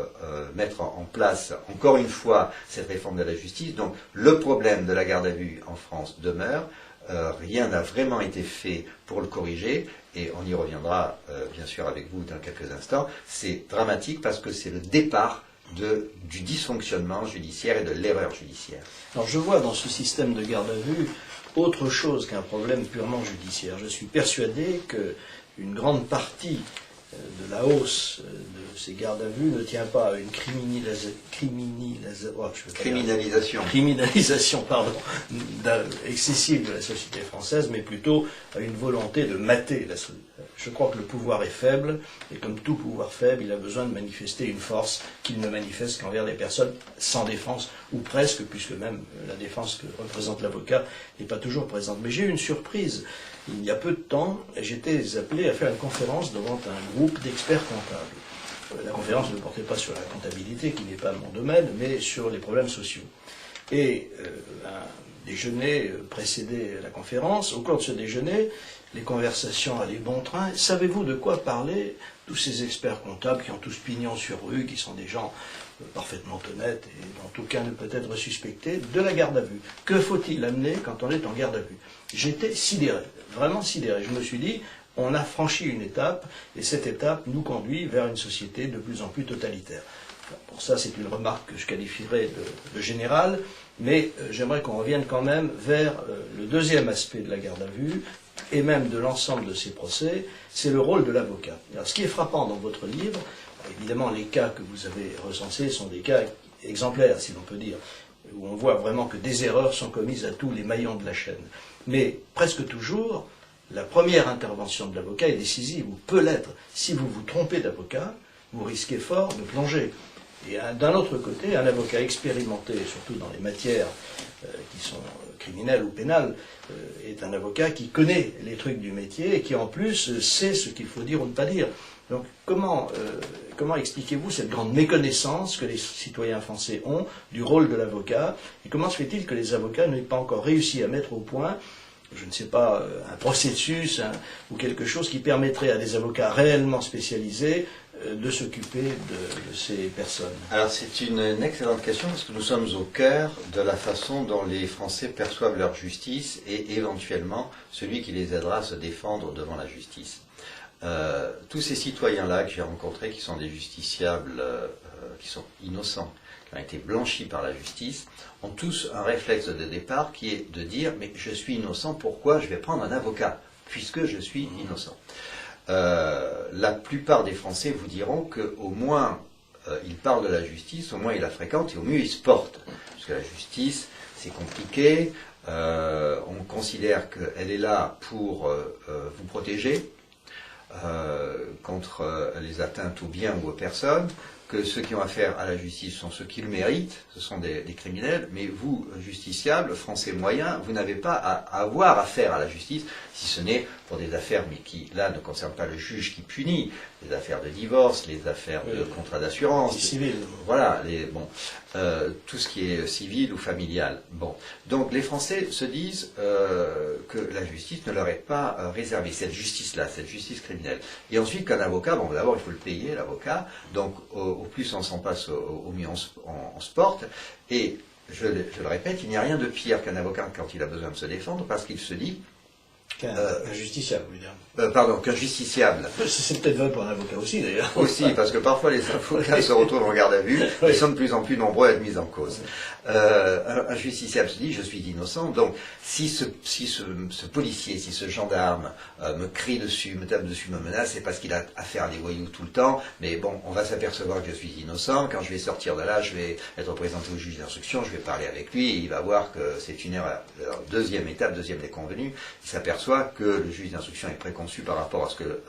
mettre en place, encore une fois, cette réforme de la justice. Donc le problème de la garde à vue en France demeure. Rien n'a vraiment été fait pour le corriger, et on y reviendra bien sûr avec vous dans quelques instants. C'est dramatique parce que c'est le départ du dysfonctionnement judiciaire et de l'erreur judiciaire. Alors je vois dans ce système de garde à vue autre chose qu'un problème purement judiciaire. Je suis persuadé qu'une grande partie de la hausse de ces gardes à vue ne tient pas à une criminalisation excessive de la société française, mais plutôt à une volonté de mater la société. Je crois que le pouvoir est faible, et comme tout pouvoir faible, il a besoin de manifester une force qu'il ne manifeste qu'envers les personnes sans défense, ou presque, puisque même la défense que représente l'avocat n'est pas toujours présente. Mais j'ai eu une surprise. Il y a peu de temps, j'étais appelé à faire une conférence devant un groupe d'experts comptables. La conférence ne portait pas sur la comptabilité, qui n'est pas mon domaine, mais sur les problèmes sociaux. Et un déjeuner précédait la conférence. Au cours de ce déjeuner, les conversations allaient bon train. Savez-vous de quoi parler tous ces experts comptables qui ont tous pignon sur rue, qui sont des gens parfaitement honnêtes et dont aucun ne peut être suspecté, de la garde à vue? Que faut-il amener quand on est en garde à vue? J'étais sidéré, vraiment sidéré. Je me suis dit, on a franchi une étape, et cette étape nous conduit vers une société de plus en plus totalitaire. Pour ça, c'est une remarque que je qualifierais de générale, mais j'aimerais qu'on revienne quand même vers le deuxième aspect de la garde à vue, et même de l'ensemble de ces procès, c'est le rôle de l'avocat. Alors, ce qui est frappant dans votre livre, évidemment, les cas que vous avez recensés sont des cas exemplaires, si l'on peut dire, où on voit vraiment que des erreurs sont commises à tous les maillons de la chaîne. Mais presque toujours, la première intervention de l'avocat est décisive, ou peut l'être. Si vous vous trompez d'avocat, vous risquez fort de plonger. Et d'un autre côté, un avocat expérimenté, surtout dans les matières qui sont criminelles ou pénales, est un avocat qui connaît les trucs du métier et qui en plus sait ce qu'il faut dire ou ne pas dire. Donc comment expliquez-vous cette grande méconnaissance que les citoyens français ont du rôle de l'avocat, et comment se fait-il que les avocats n'aient pas encore réussi à mettre au point, je ne sais pas, un processus ou quelque chose qui permettrait à des avocats réellement spécialisés de s'occuper de ces personnes? Alors c'est une excellente question, parce que nous sommes au cœur de la façon dont les Français perçoivent leur justice et éventuellement celui qui les aidera à se défendre devant la justice. Tous ces citoyens-là que j'ai rencontrés, qui sont des justiciables, qui sont innocents, qui ont été blanchis par la justice, ont tous un réflexe de départ qui est de dire « mais je suis innocent, pourquoi je vais prendre un avocat, puisque je suis innocent ?» La plupart des Français vous diront qu'au moins ils parlent de la justice, au moins ils la fréquentent et au mieux ils se portent. Parce que la justice, c'est compliqué, on considère qu'elle est là pour vous protéger contre les atteintes aux biens ou aux personnes, que ceux qui ont affaire à la justice sont ceux qui le méritent, ce sont des criminels, mais vous, justiciables, français moyens, vous n'avez pas à avoir affaire à la justice, si ce n'est pour des affaires, mais qui, là, ne concernent pas le juge qui punit, les affaires de divorce, les affaires de contrat d'assurance, civil. Voilà, tout ce qui est civil ou familial. Bon. Donc les Français se disent que la justice ne leur est pas réservée, cette justice-là, cette justice criminelle. Et ensuite qu'un avocat, bon d'abord il faut le payer, l'avocat, donc au plus on s'en passe, au mieux on se porte, et je le répète, il n'y a rien de pire qu'un avocat quand il a besoin de se défendre, parce qu'il se dit... Qu'un justiciable, vous dire. Pardon, qu'un justiciable. C'est peut-être vrai pour un avocat aussi, d'ailleurs. Aussi, parce que parfois les avocats se retrouvent en garde à vue, ils sont de plus en plus nombreux à être mis en cause. Un justiciable se dit, je suis innocent, donc si ce policier, si ce gendarme me crie dessus, me tape dessus, me menace, c'est parce qu'il a affaire à des voyous tout le temps, mais bon, on va s'apercevoir que je suis innocent, quand je vais sortir de là, je vais être présenté au juge d'instruction, je vais parler avec lui, et il va voir que c'est une erreur. Alors, deuxième étape, deuxième déconvenue, il s'aperçoit que le juge d'instruction est préconçu par rapport à ce que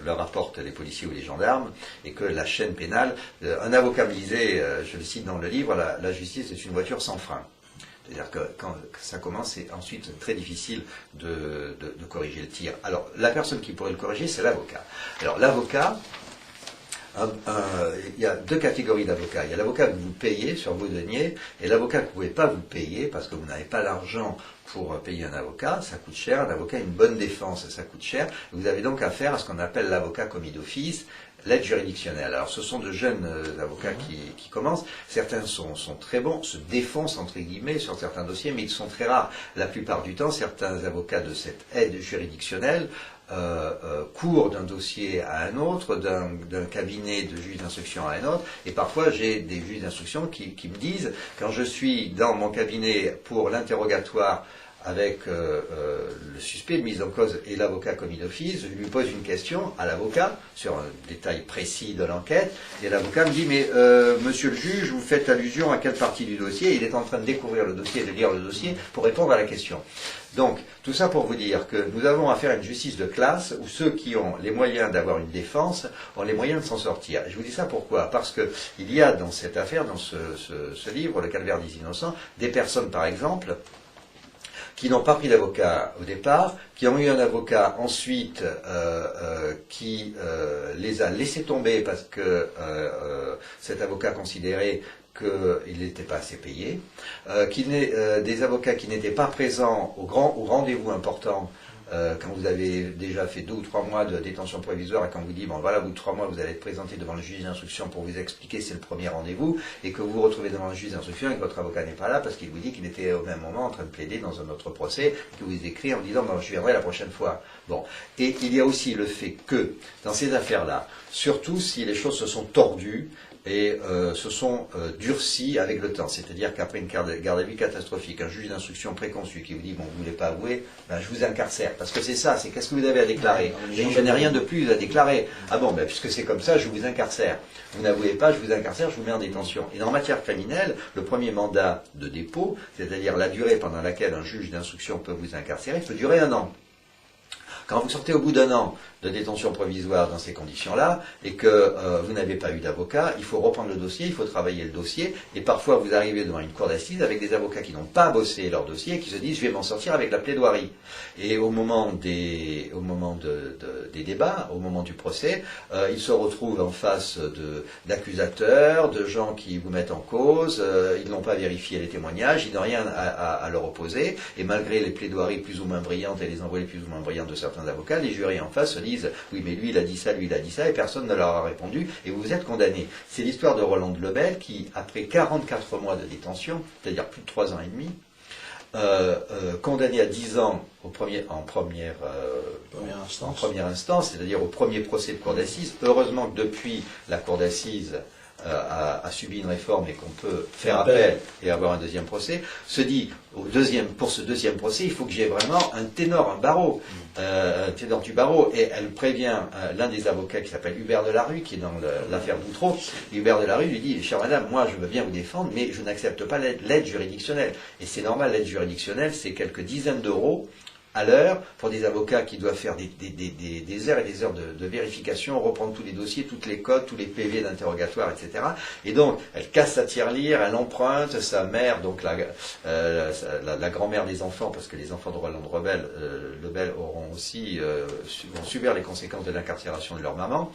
leur apportent les policiers ou les gendarmes, et que la chaîne pénale, un avocat me disait, je le cite dans le livre, la justice est une voiture sans frein. C'est-à-dire que quand ça commence, c'est ensuite très difficile de corriger le tir. Alors, la personne qui pourrait le corriger, c'est l'avocat. Alors, l'avocat, il y a deux catégories d'avocats. Il y a l'avocat que vous payez sur vos deniers, et l'avocat que vous ne pouvez pas vous payer, parce que vous n'avez pas l'argent pour payer un avocat, ça coûte cher. Un avocat a une bonne défense, ça coûte cher. Vous avez donc affaire à ce qu'on appelle l'avocat commis d'office, l'aide juridictionnelle. Alors ce sont de jeunes avocats qui commencent. Certains sont très bons, se défoncent entre guillemets sur certains dossiers, mais ils sont très rares. La plupart du temps, certains avocats de cette aide juridictionnelle courent d'un dossier à un autre, d'un cabinet de juge d'instruction à un autre, et parfois j'ai des juges d'instruction qui me disent, quand je suis dans mon cabinet pour l'interrogatoire avec le suspect de mise en cause et l'avocat commis d'office, je lui pose une question à l'avocat sur un détail précis de l'enquête, et l'avocat me dit, mais monsieur le juge, vous faites allusion à quelle partie du dossier? Il est en train de découvrir le dossier et de lire le dossier pour répondre à la question. Donc, tout ça pour vous dire que nous avons affaire à une justice de classe où ceux qui ont les moyens d'avoir une défense ont les moyens de s'en sortir. Et je vous dis ça pourquoi? Parce que il y a dans cette affaire, dans ce livre, Le Calvaire des innocents, des personnes par exemple qui n'ont pas pris d'avocat au départ, qui ont eu un avocat ensuite qui les a laissés tomber parce que cet avocat considérait qu'il n'était pas assez payé, des avocats qui n'étaient pas présents au rendez-vous important quand vous avez déjà fait 2 ou 3 mois de détention provisoire et quand vous dit bon voilà, au bout de 3 mois vous allez être présenté devant le juge d'instruction pour vous expliquer c'est le premier rendez-vous et que vous vous retrouvez devant le juge d'instruction et que votre avocat n'est pas là parce qu'il vous dit qu'il était au même moment en train de plaider dans un autre procès et que vous écrit en disant bon, je viendrai la prochaine fois. Bon. Et il y a aussi le fait que dans ces affaires-là, surtout si les choses se sont tordues et se sont durcis avec le temps. C'est-à-dire qu'après une garde à vue catastrophique, un juge d'instruction préconçu qui vous dit « bon, vous ne voulez pas avouer, ben, je vous incarcère ». Parce que c'est ça, c'est qu'est-ce que vous avez à déclarer. Je n'ai rien de plus à déclarer. Ah bon, ben, puisque c'est comme ça, je vous incarcère. Vous n'avouez pas, je vous incarcère, je vous mets en détention. Et en matière criminelle, le premier mandat de dépôt, c'est-à-dire la durée pendant laquelle un juge d'instruction peut vous incarcérer, peut durer 1 an. Quand vous sortez au bout d'1 an de détention provisoire dans ces conditions-là, et que vous n'avez pas eu d'avocat, il faut reprendre le dossier, il faut travailler le dossier, et parfois vous arrivez devant une cour d'assises avec des avocats qui n'ont pas bossé leur dossier et qui se disent « je vais m'en sortir avec la plaidoirie ». Et au moment des débats, au moment du procès, ils se retrouvent en face d'accusateurs, de gens qui vous mettent en cause, ils n'ont pas vérifié les témoignages, ils n'ont rien à leur opposer, et malgré les plaidoiries plus ou moins brillantes et les envolées plus ou moins brillantes de certains avocats, les jurys en face se disent « oui, mais lui il a dit ça, lui il a dit ça », et personne ne leur a répondu, et vous êtes condamné. C'est l'histoire de Roland de Lebel qui, après 44 mois de détention, c'est-à-dire plus de 3 ans et demi, condamné à 10 ans en première instance, c'est-à-dire au premier procès de cour d'assises. Heureusement que depuis la cour d'assises a subi une réforme et qu'on peut faire appel et avoir un deuxième procès, se dit pour ce deuxième procès, il faut que j'ai vraiment un ténor, un barreau, un ténor du barreau, et elle prévient l'un des avocats qui s'appelle Hubert Delarue, qui est dans l'affaire Boutreau. Hubert Delarue lui dit « chère madame, moi je veux bien vous défendre, mais je n'accepte pas l'aide juridictionnelle ». Et c'est normal, l'aide juridictionnelle, c'est quelques dizaines d'euros à l'heure pour des avocats qui doivent faire des heures et des heures de vérification, reprendre tous les dossiers, toutes les codes, tous les PV d'interrogatoire, etc. Et donc, elle casse sa tirelire, elle emprunte, sa mère, donc la grand-mère des enfants, parce que les enfants de Roland de Lebel vont subir les conséquences de l'incarcération de leur maman.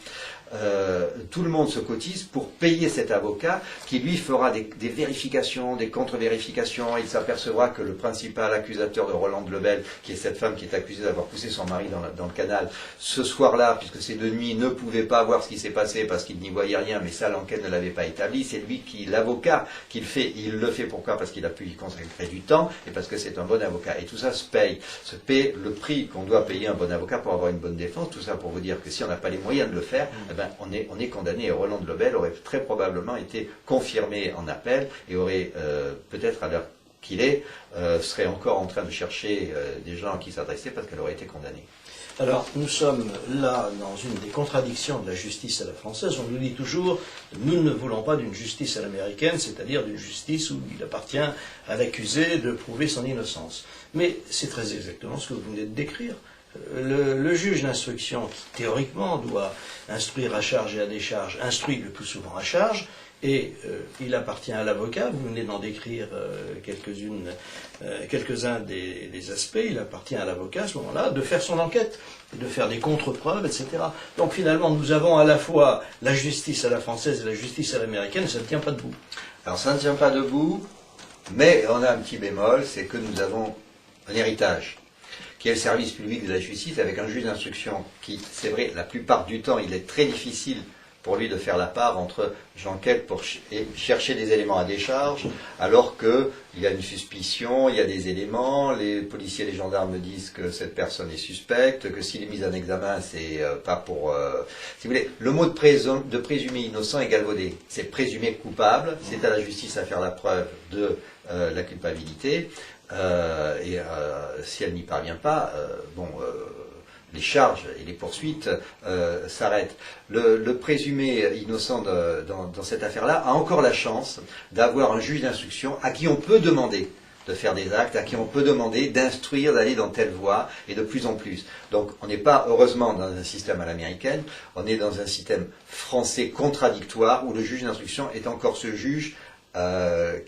Tout le monde se cotise pour payer cet avocat qui lui fera des vérifications, des contre-vérifications. Il s'apercevra que le principal accusateur de Roland de Lebel, qui est cette femme qui est accusée d'avoir poussé son mari dans le canal, ce soir-là, puisque c'est de nuit, ne pouvait pas voir ce qui s'est passé parce qu'il n'y voyait rien, mais ça l'enquête ne l'avait pas établi. C'est lui l'avocat qui le fait. Il le fait pourquoi? Parce qu'il a pu y consacrer du temps et parce que c'est un bon avocat. Et tout ça se paye le prix qu'on doit payer un bon avocat pour avoir une bonne défense. Tout ça pour vous dire que si on n'a pas les moyens de le faire, on est condamné. Et Roland de Lebel aurait très probablement été confirmé en appel et aurait peut-être à l'heure qu'il serait encore en train de chercher des gens à qui s'adresser parce qu'elle aurait été condamnée. Alors, nous sommes là dans une des contradictions de la justice à la française. On nous dit toujours, nous ne voulons pas d'une justice à l'américaine, c'est-à-dire d'une justice où il appartient à l'accusé de prouver son innocence. Mais c'est très exactement ce que vous venez de décrire. Le juge d'instruction, qui théoriquement doit instruire à charge et à décharge, instruit le plus souvent à charge, et il appartient à l'avocat, vous venez d'en décrire quelques-uns des aspects, il appartient à l'avocat à ce moment-là de faire son enquête, de faire des contre-preuves, etc. Donc finalement, nous avons à la fois la justice à la française et la justice à l'américaine, et ça ne tient pas debout. Alors ça ne tient pas debout, mais on a un petit bémol, c'est que nous avons un héritage, qui est le service public de la justice, avec un juge d'instruction qui, c'est vrai, la plupart du temps, il est très difficile pour lui de faire la part entre j'enquête pour chercher des éléments à décharge, alors qu'il y a une suspicion, il y a des éléments, les policiers et les gendarmes disent que cette personne est suspecte, que s'il est mis en examen, c'est pas pour... si vous voulez, le mot de présumé innocent est galvaudé. C'est présumé coupable, c'est à la justice à faire la preuve de la culpabilité, et si elle n'y parvient pas, les charges et les poursuites s'arrêtent. Le présumé innocent dans cette affaire-là a encore la chance d'avoir un juge d'instruction à qui on peut demander de faire des actes, à qui on peut demander d'instruire, d'aller dans telle voie, et de plus en plus. Donc on n'est pas, heureusement, dans un système à l'américaine, on est dans un système français contradictoire, où le juge d'instruction est encore ce juge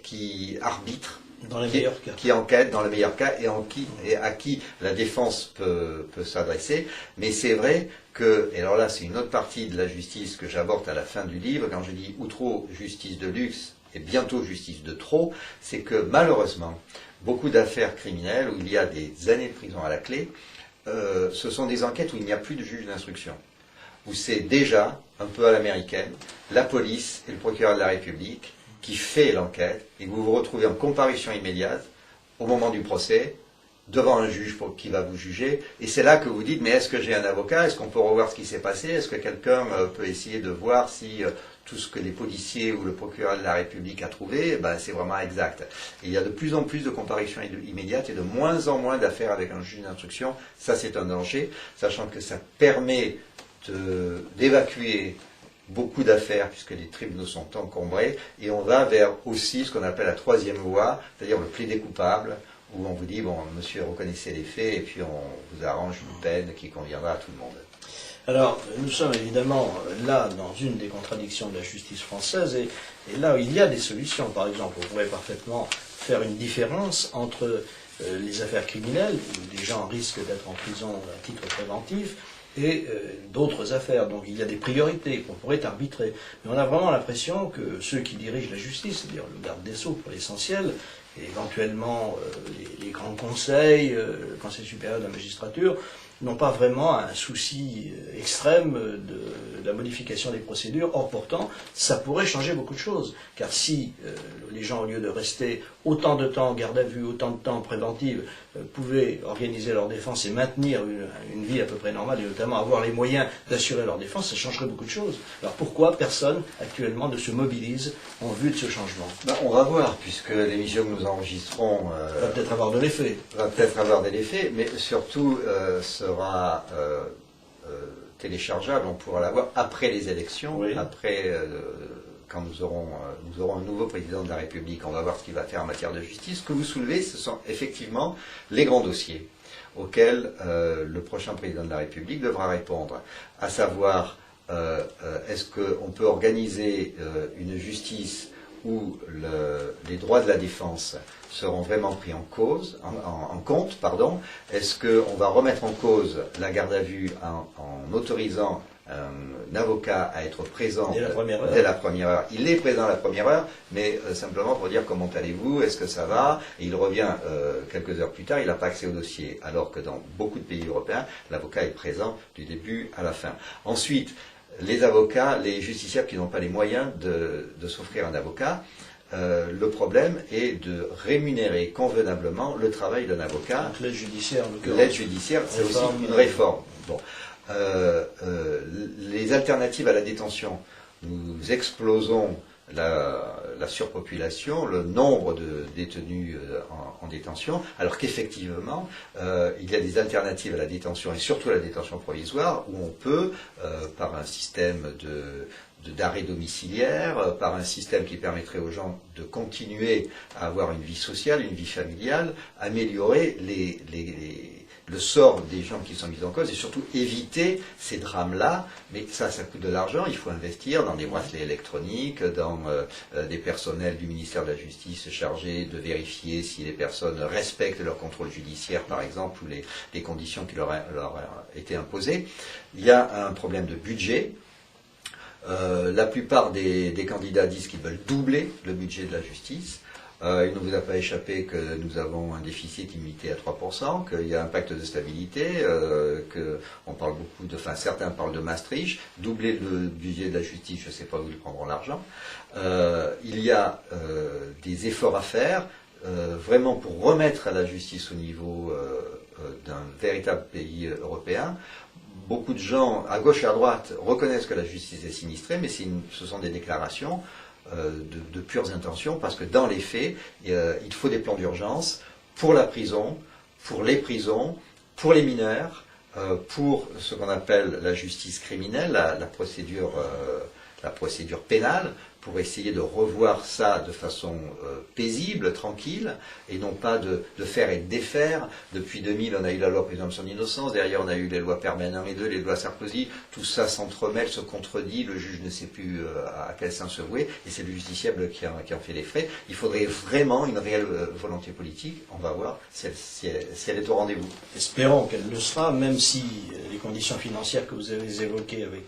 qui arbitre, dans les meilleurs cas. Qui enquête dans le meilleur cas et à qui la défense peut s'adresser. Mais c'est vrai que, et alors là c'est une autre partie de la justice que j'aborde à la fin du livre, quand je dis outro justice de luxe et bientôt justice de trop, c'est que malheureusement, beaucoup d'affaires criminelles où il y a des années de prison à la clé, ce sont des enquêtes où il n'y a plus de juge d'instruction, où c'est déjà, un peu à l'américaine, la police et le procureur de la République qui fait l'enquête, et que vous vous retrouvez en comparution immédiate, au moment du procès, devant un juge qui va vous juger, et c'est là que vous dites, mais est-ce que j'ai un avocat, est-ce qu'on peut revoir ce qui s'est passé, est-ce que quelqu'un peut essayer de voir si tout ce que les policiers ou le procureur de la République a trouvé, c'est vraiment exact. Et il y a de plus en plus de comparutions immédiates et de moins en moins d'affaires avec un juge d'instruction, ça c'est un danger, sachant que ça permet d'évacuer beaucoup d'affaires puisque les tribunaux sont encombrés, et on va vers aussi ce qu'on appelle la troisième voie, c'est-à-dire le plaidé coupable, où on vous dit, bon, monsieur, reconnaissez les faits, et puis on vous arrange une peine qui conviendra à tout le monde. Alors, nous sommes évidemment là dans une des contradictions de la justice française, et là où il y a des solutions. Par exemple, on pourrait parfaitement faire une différence entre les affaires criminelles, où des gens risquent d'être en prison à titre préventif, et d'autres affaires. Donc il y a des priorités qu'on pourrait arbitrer. Mais on a vraiment l'impression que ceux qui dirigent la justice, c'est-à-dire le garde des Sceaux pour l'essentiel, et éventuellement les grands conseils, le Conseil supérieur de la magistrature, n'ont pas vraiment un souci extrême de la modification des procédures. Or pourtant, ça pourrait changer beaucoup de choses. Car si les gens, au lieu de rester autant de temps en garde à vue, autant de temps en préventive, pouvaient organiser leur défense et maintenir une vie à peu près normale, et notamment avoir les moyens d'assurer leur défense, ça changerait beaucoup de choses. Alors pourquoi personne actuellement ne se mobilise en vue de ce changement? On va voir, puisque l'émission que nous enregistrons va peut-être avoir de l'effet. Va peut-être avoir de l'effet, mais surtout sera téléchargeable, on pourra l'avoir après les élections, oui. Après quand nous aurons un nouveau président de la République, on va voir ce qu'il va faire en matière de justice. Ce que vous soulevez, ce sont effectivement les grands dossiers auxquels le prochain président de la République devra répondre, à savoir est-ce qu'on peut organiser une justice où les droits de la défense seront vraiment pris en compte. Est-ce qu'on va remettre en cause la garde à vue en autorisant un avocat à être présent dès la première heure? Il est présent à la première heure, mais simplement pour dire comment allez-vous, est-ce que ça va, et il revient quelques heures plus tard, il n'a pas accès au dossier, alors que dans beaucoup de pays européens, l'avocat est présent du début à la fin. Ensuite, les avocats, les justiciables qui n'ont pas les moyens de s'offrir un avocat, le problème est de rémunérer convenablement le travail d'un avocat. L'aide judiciaire, l'aide judiciaire, c'est aussi une réforme. Bon. Les alternatives à la détention, nous explosons la surpopulation, le nombre de détenus en détention, alors qu'effectivement, il y a des alternatives à la détention, et surtout à la détention provisoire, où on peut, par un système d'arrêt domiciliaire, par un système qui permettrait aux gens de continuer à avoir une vie sociale, une vie familiale, améliorer le sort des gens qui sont mis en cause et surtout éviter ces drames-là. Mais ça coûte de l'argent, il faut investir dans des bracelets électroniques, dans des personnels du ministère de la Justice chargés de vérifier si les personnes respectent leur contrôle judiciaire, par exemple, ou les conditions qui leur ont été imposées. Il y a un problème de budget. La plupart des candidats disent qu'ils veulent doubler le budget de la justice. Il ne vous a pas échappé que nous avons un déficit limité à 3%, qu'il y a un pacte de stabilité, qu'on parle beaucoup certains parlent de Maastricht, doubler le budget de la justice, je ne sais pas où ils prendront l'argent. Il y a des efforts à faire, vraiment pour remettre la justice au niveau d'un véritable pays européen. Beaucoup de gens, à gauche et à droite, reconnaissent que la justice est sinistrée, mais ce sont des déclarations de pures intentions, parce que dans les faits, il faut des plans d'urgence pour la prison, pour les prisons, pour les mineurs, pour ce qu'on appelle la justice criminelle, la procédure pénale, pour essayer de revoir ça de façon paisible, tranquille, et non pas de faire et de défaire. Depuis 2000, on a eu la loi présomption d'innocence, derrière on a eu les lois Perben 1 et 2, les lois Sarkozy, tout ça s'entremêle, se contredit, le juge ne sait plus à quel sens se vouer, et c'est le justiciable qui en fait les frais. Il faudrait vraiment une réelle volonté politique, on va voir si elle est au rendez-vous. Espérons qu'elle le sera, même si les conditions financières que vous avez évoquées avec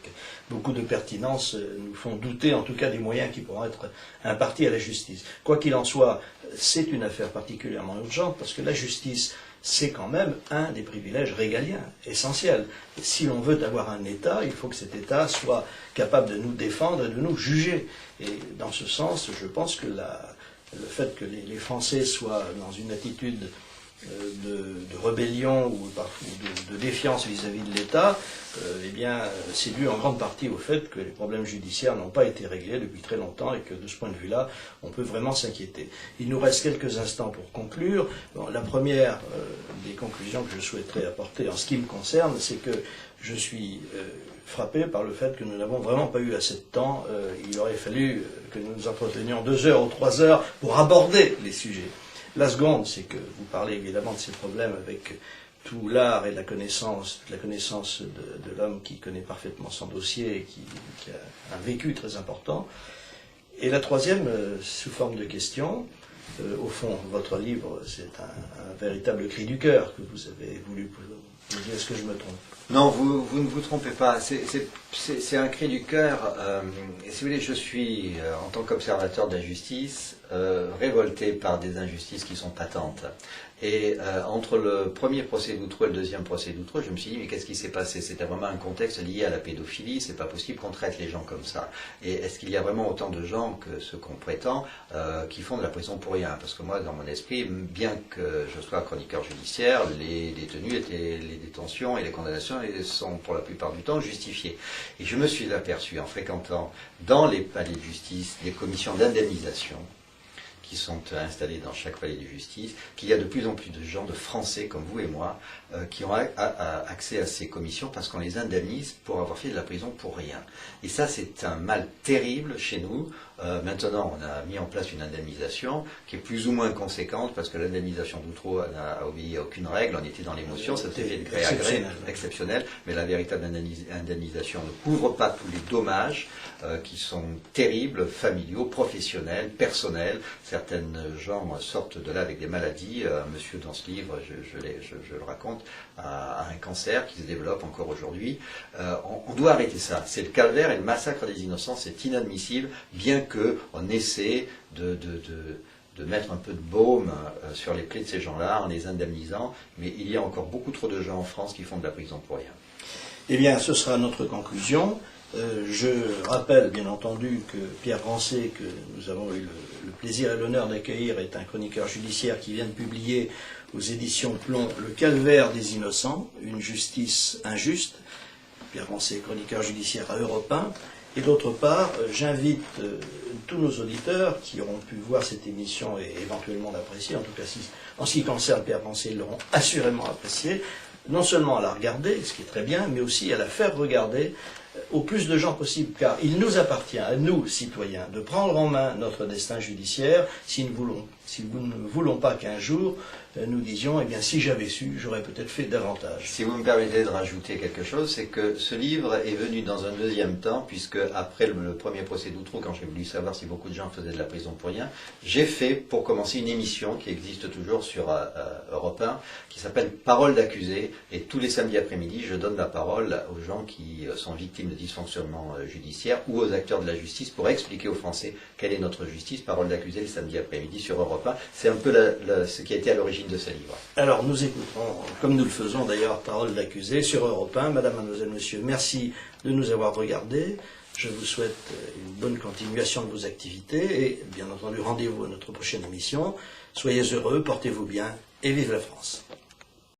beaucoup de pertinence nous font douter en tout cas des moyens citoyens qui pourront être impartis à la justice. Quoi qu'il en soit, c'est une affaire particulièrement urgente parce que la justice, c'est quand même un des privilèges régaliens essentiels. Et si l'on veut avoir un État, il faut que cet État soit capable de nous défendre et de nous juger. Et dans ce sens, je pense que le fait que les Français soient dans une attitude de rébellion ou de défiance vis-à-vis de l'État, eh bien, c'est dû en grande partie au fait que les problèmes judiciaires n'ont pas été réglés depuis très longtemps et que de ce point de vue-là, on peut vraiment s'inquiéter. Il nous reste quelques instants pour conclure. Bon, la première des conclusions que je souhaiterais apporter en ce qui me concerne, c'est que je suis frappé par le fait que nous n'avons vraiment pas eu assez de temps. Il aurait fallu que nous nous entretenions 2 heures ou 3 heures pour aborder les sujets. La seconde, c'est que vous parlez évidemment de ces problèmes avec tout l'art et la connaissance de l'homme qui connaît parfaitement son dossier et qui a un vécu très important. Et la troisième, sous forme de question, au fond, votre livre, c'est un véritable cri du cœur que vous avez voulu poser. Est-ce que je me trompe? Non, vous ne vous trompez pas. C'est un cri du cœur. Et si vous voulez, je suis, en tant qu'observateur de la justice, révolté par des injustices qui sont patentes. Et entre le premier procès d'Outreau et le deuxième procès d'Outreau, je me suis dit, mais qu'est-ce qui s'est passé? C'était vraiment un contexte lié à la pédophilie, c'est pas possible qu'on traite les gens comme ça. Et est-ce qu'il y a vraiment autant de gens que ce qu'on prétend qui font de la prison pour rien? Parce que moi, dans mon esprit, bien que je sois chroniqueur judiciaire, les détenus, les détentions et les condamnations sont pour la plupart du temps justifiées. Et je me suis aperçu, en fréquentant dans les palais de justice des commissions d'indemnisation, qui sont installés dans chaque palais de justice, qu'il y a de plus en plus de gens, de Français comme vous et moi, qui ont accès à ces commissions parce qu'on les indemnise pour avoir fait de la prison pour rien. Et ça, c'est un mal terrible chez nous. Maintenant, on a mis en place une indemnisation qui est plus ou moins conséquente parce que l'indemnisation d'Outreau n'a obéi à aucune règle. On était dans l'émotion, ça s'est fait de gré à gré, exceptionnel. Mais la véritable indemnisation ne couvre pas tous les dommages qui sont terribles, familiaux, professionnels, personnels. Certains gens sortent de là avec des maladies. Monsieur, dans ce livre, je le raconte, a un cancer qui se développe encore aujourd'hui. On doit arrêter ça. C'est le calvaire et le massacre des innocents, c'est inadmissible, bien qu'on essaie de mettre un peu de baume sur les plaies de ces gens-là en les indemnisant, mais il y a encore beaucoup trop de gens en France qui font de la prison pour rien. Eh bien, ce sera notre conclusion. Je rappelle, bien entendu, que Pierre Rancé, que nous avons eu le plaisir et l'honneur d'accueillir, est un chroniqueur judiciaire qui vient de publier aux éditions Plomb Le calvaire des innocents, une justice injuste. Pierre Rancé, chroniqueur judiciaire à Europe 1. Et d'autre part, j'invite tous nos auditeurs qui auront pu voir cette émission et éventuellement l'apprécier, en tout cas en ce qui concerne Pierre Rancé, ils l'auront assurément apprécié, non seulement à la regarder, ce qui est très bien, mais aussi à la faire regarder au plus de gens possible, car il nous appartient, à nous, citoyens, de prendre en main notre destin judiciaire si nous ne voulons pas qu'un jour nous disions, eh bien, si j'avais su, j'aurais peut-être fait davantage. Si vous me permettez de rajouter quelque chose, c'est que ce livre est venu dans un deuxième temps, puisque après le premier procès d'Outreau, quand j'ai voulu savoir si beaucoup de gens faisaient de la prison pour rien, j'ai fait, pour commencer, une émission qui existe toujours sur Europe 1, qui s'appelle Parole d'accusé, et tous les samedis après-midi, je donne la parole aux gens qui sont victimes de dysfonctionnement judiciaire ou aux acteurs de la justice pour expliquer aux Français quelle est notre justice. Parole d'accusé le samedi après-midi sur Europe 1. C'est un peu ce qui a été à l'origine de ce livre. Alors nous écouterons, comme nous le faisons d'ailleurs, Parole d'accusé sur Europe 1. Madame, mademoiselle, monsieur, merci de nous avoir regardés. Je vous souhaite une bonne continuation de vos activités et bien entendu rendez-vous à notre prochaine émission. Soyez heureux, portez-vous bien et vive la France.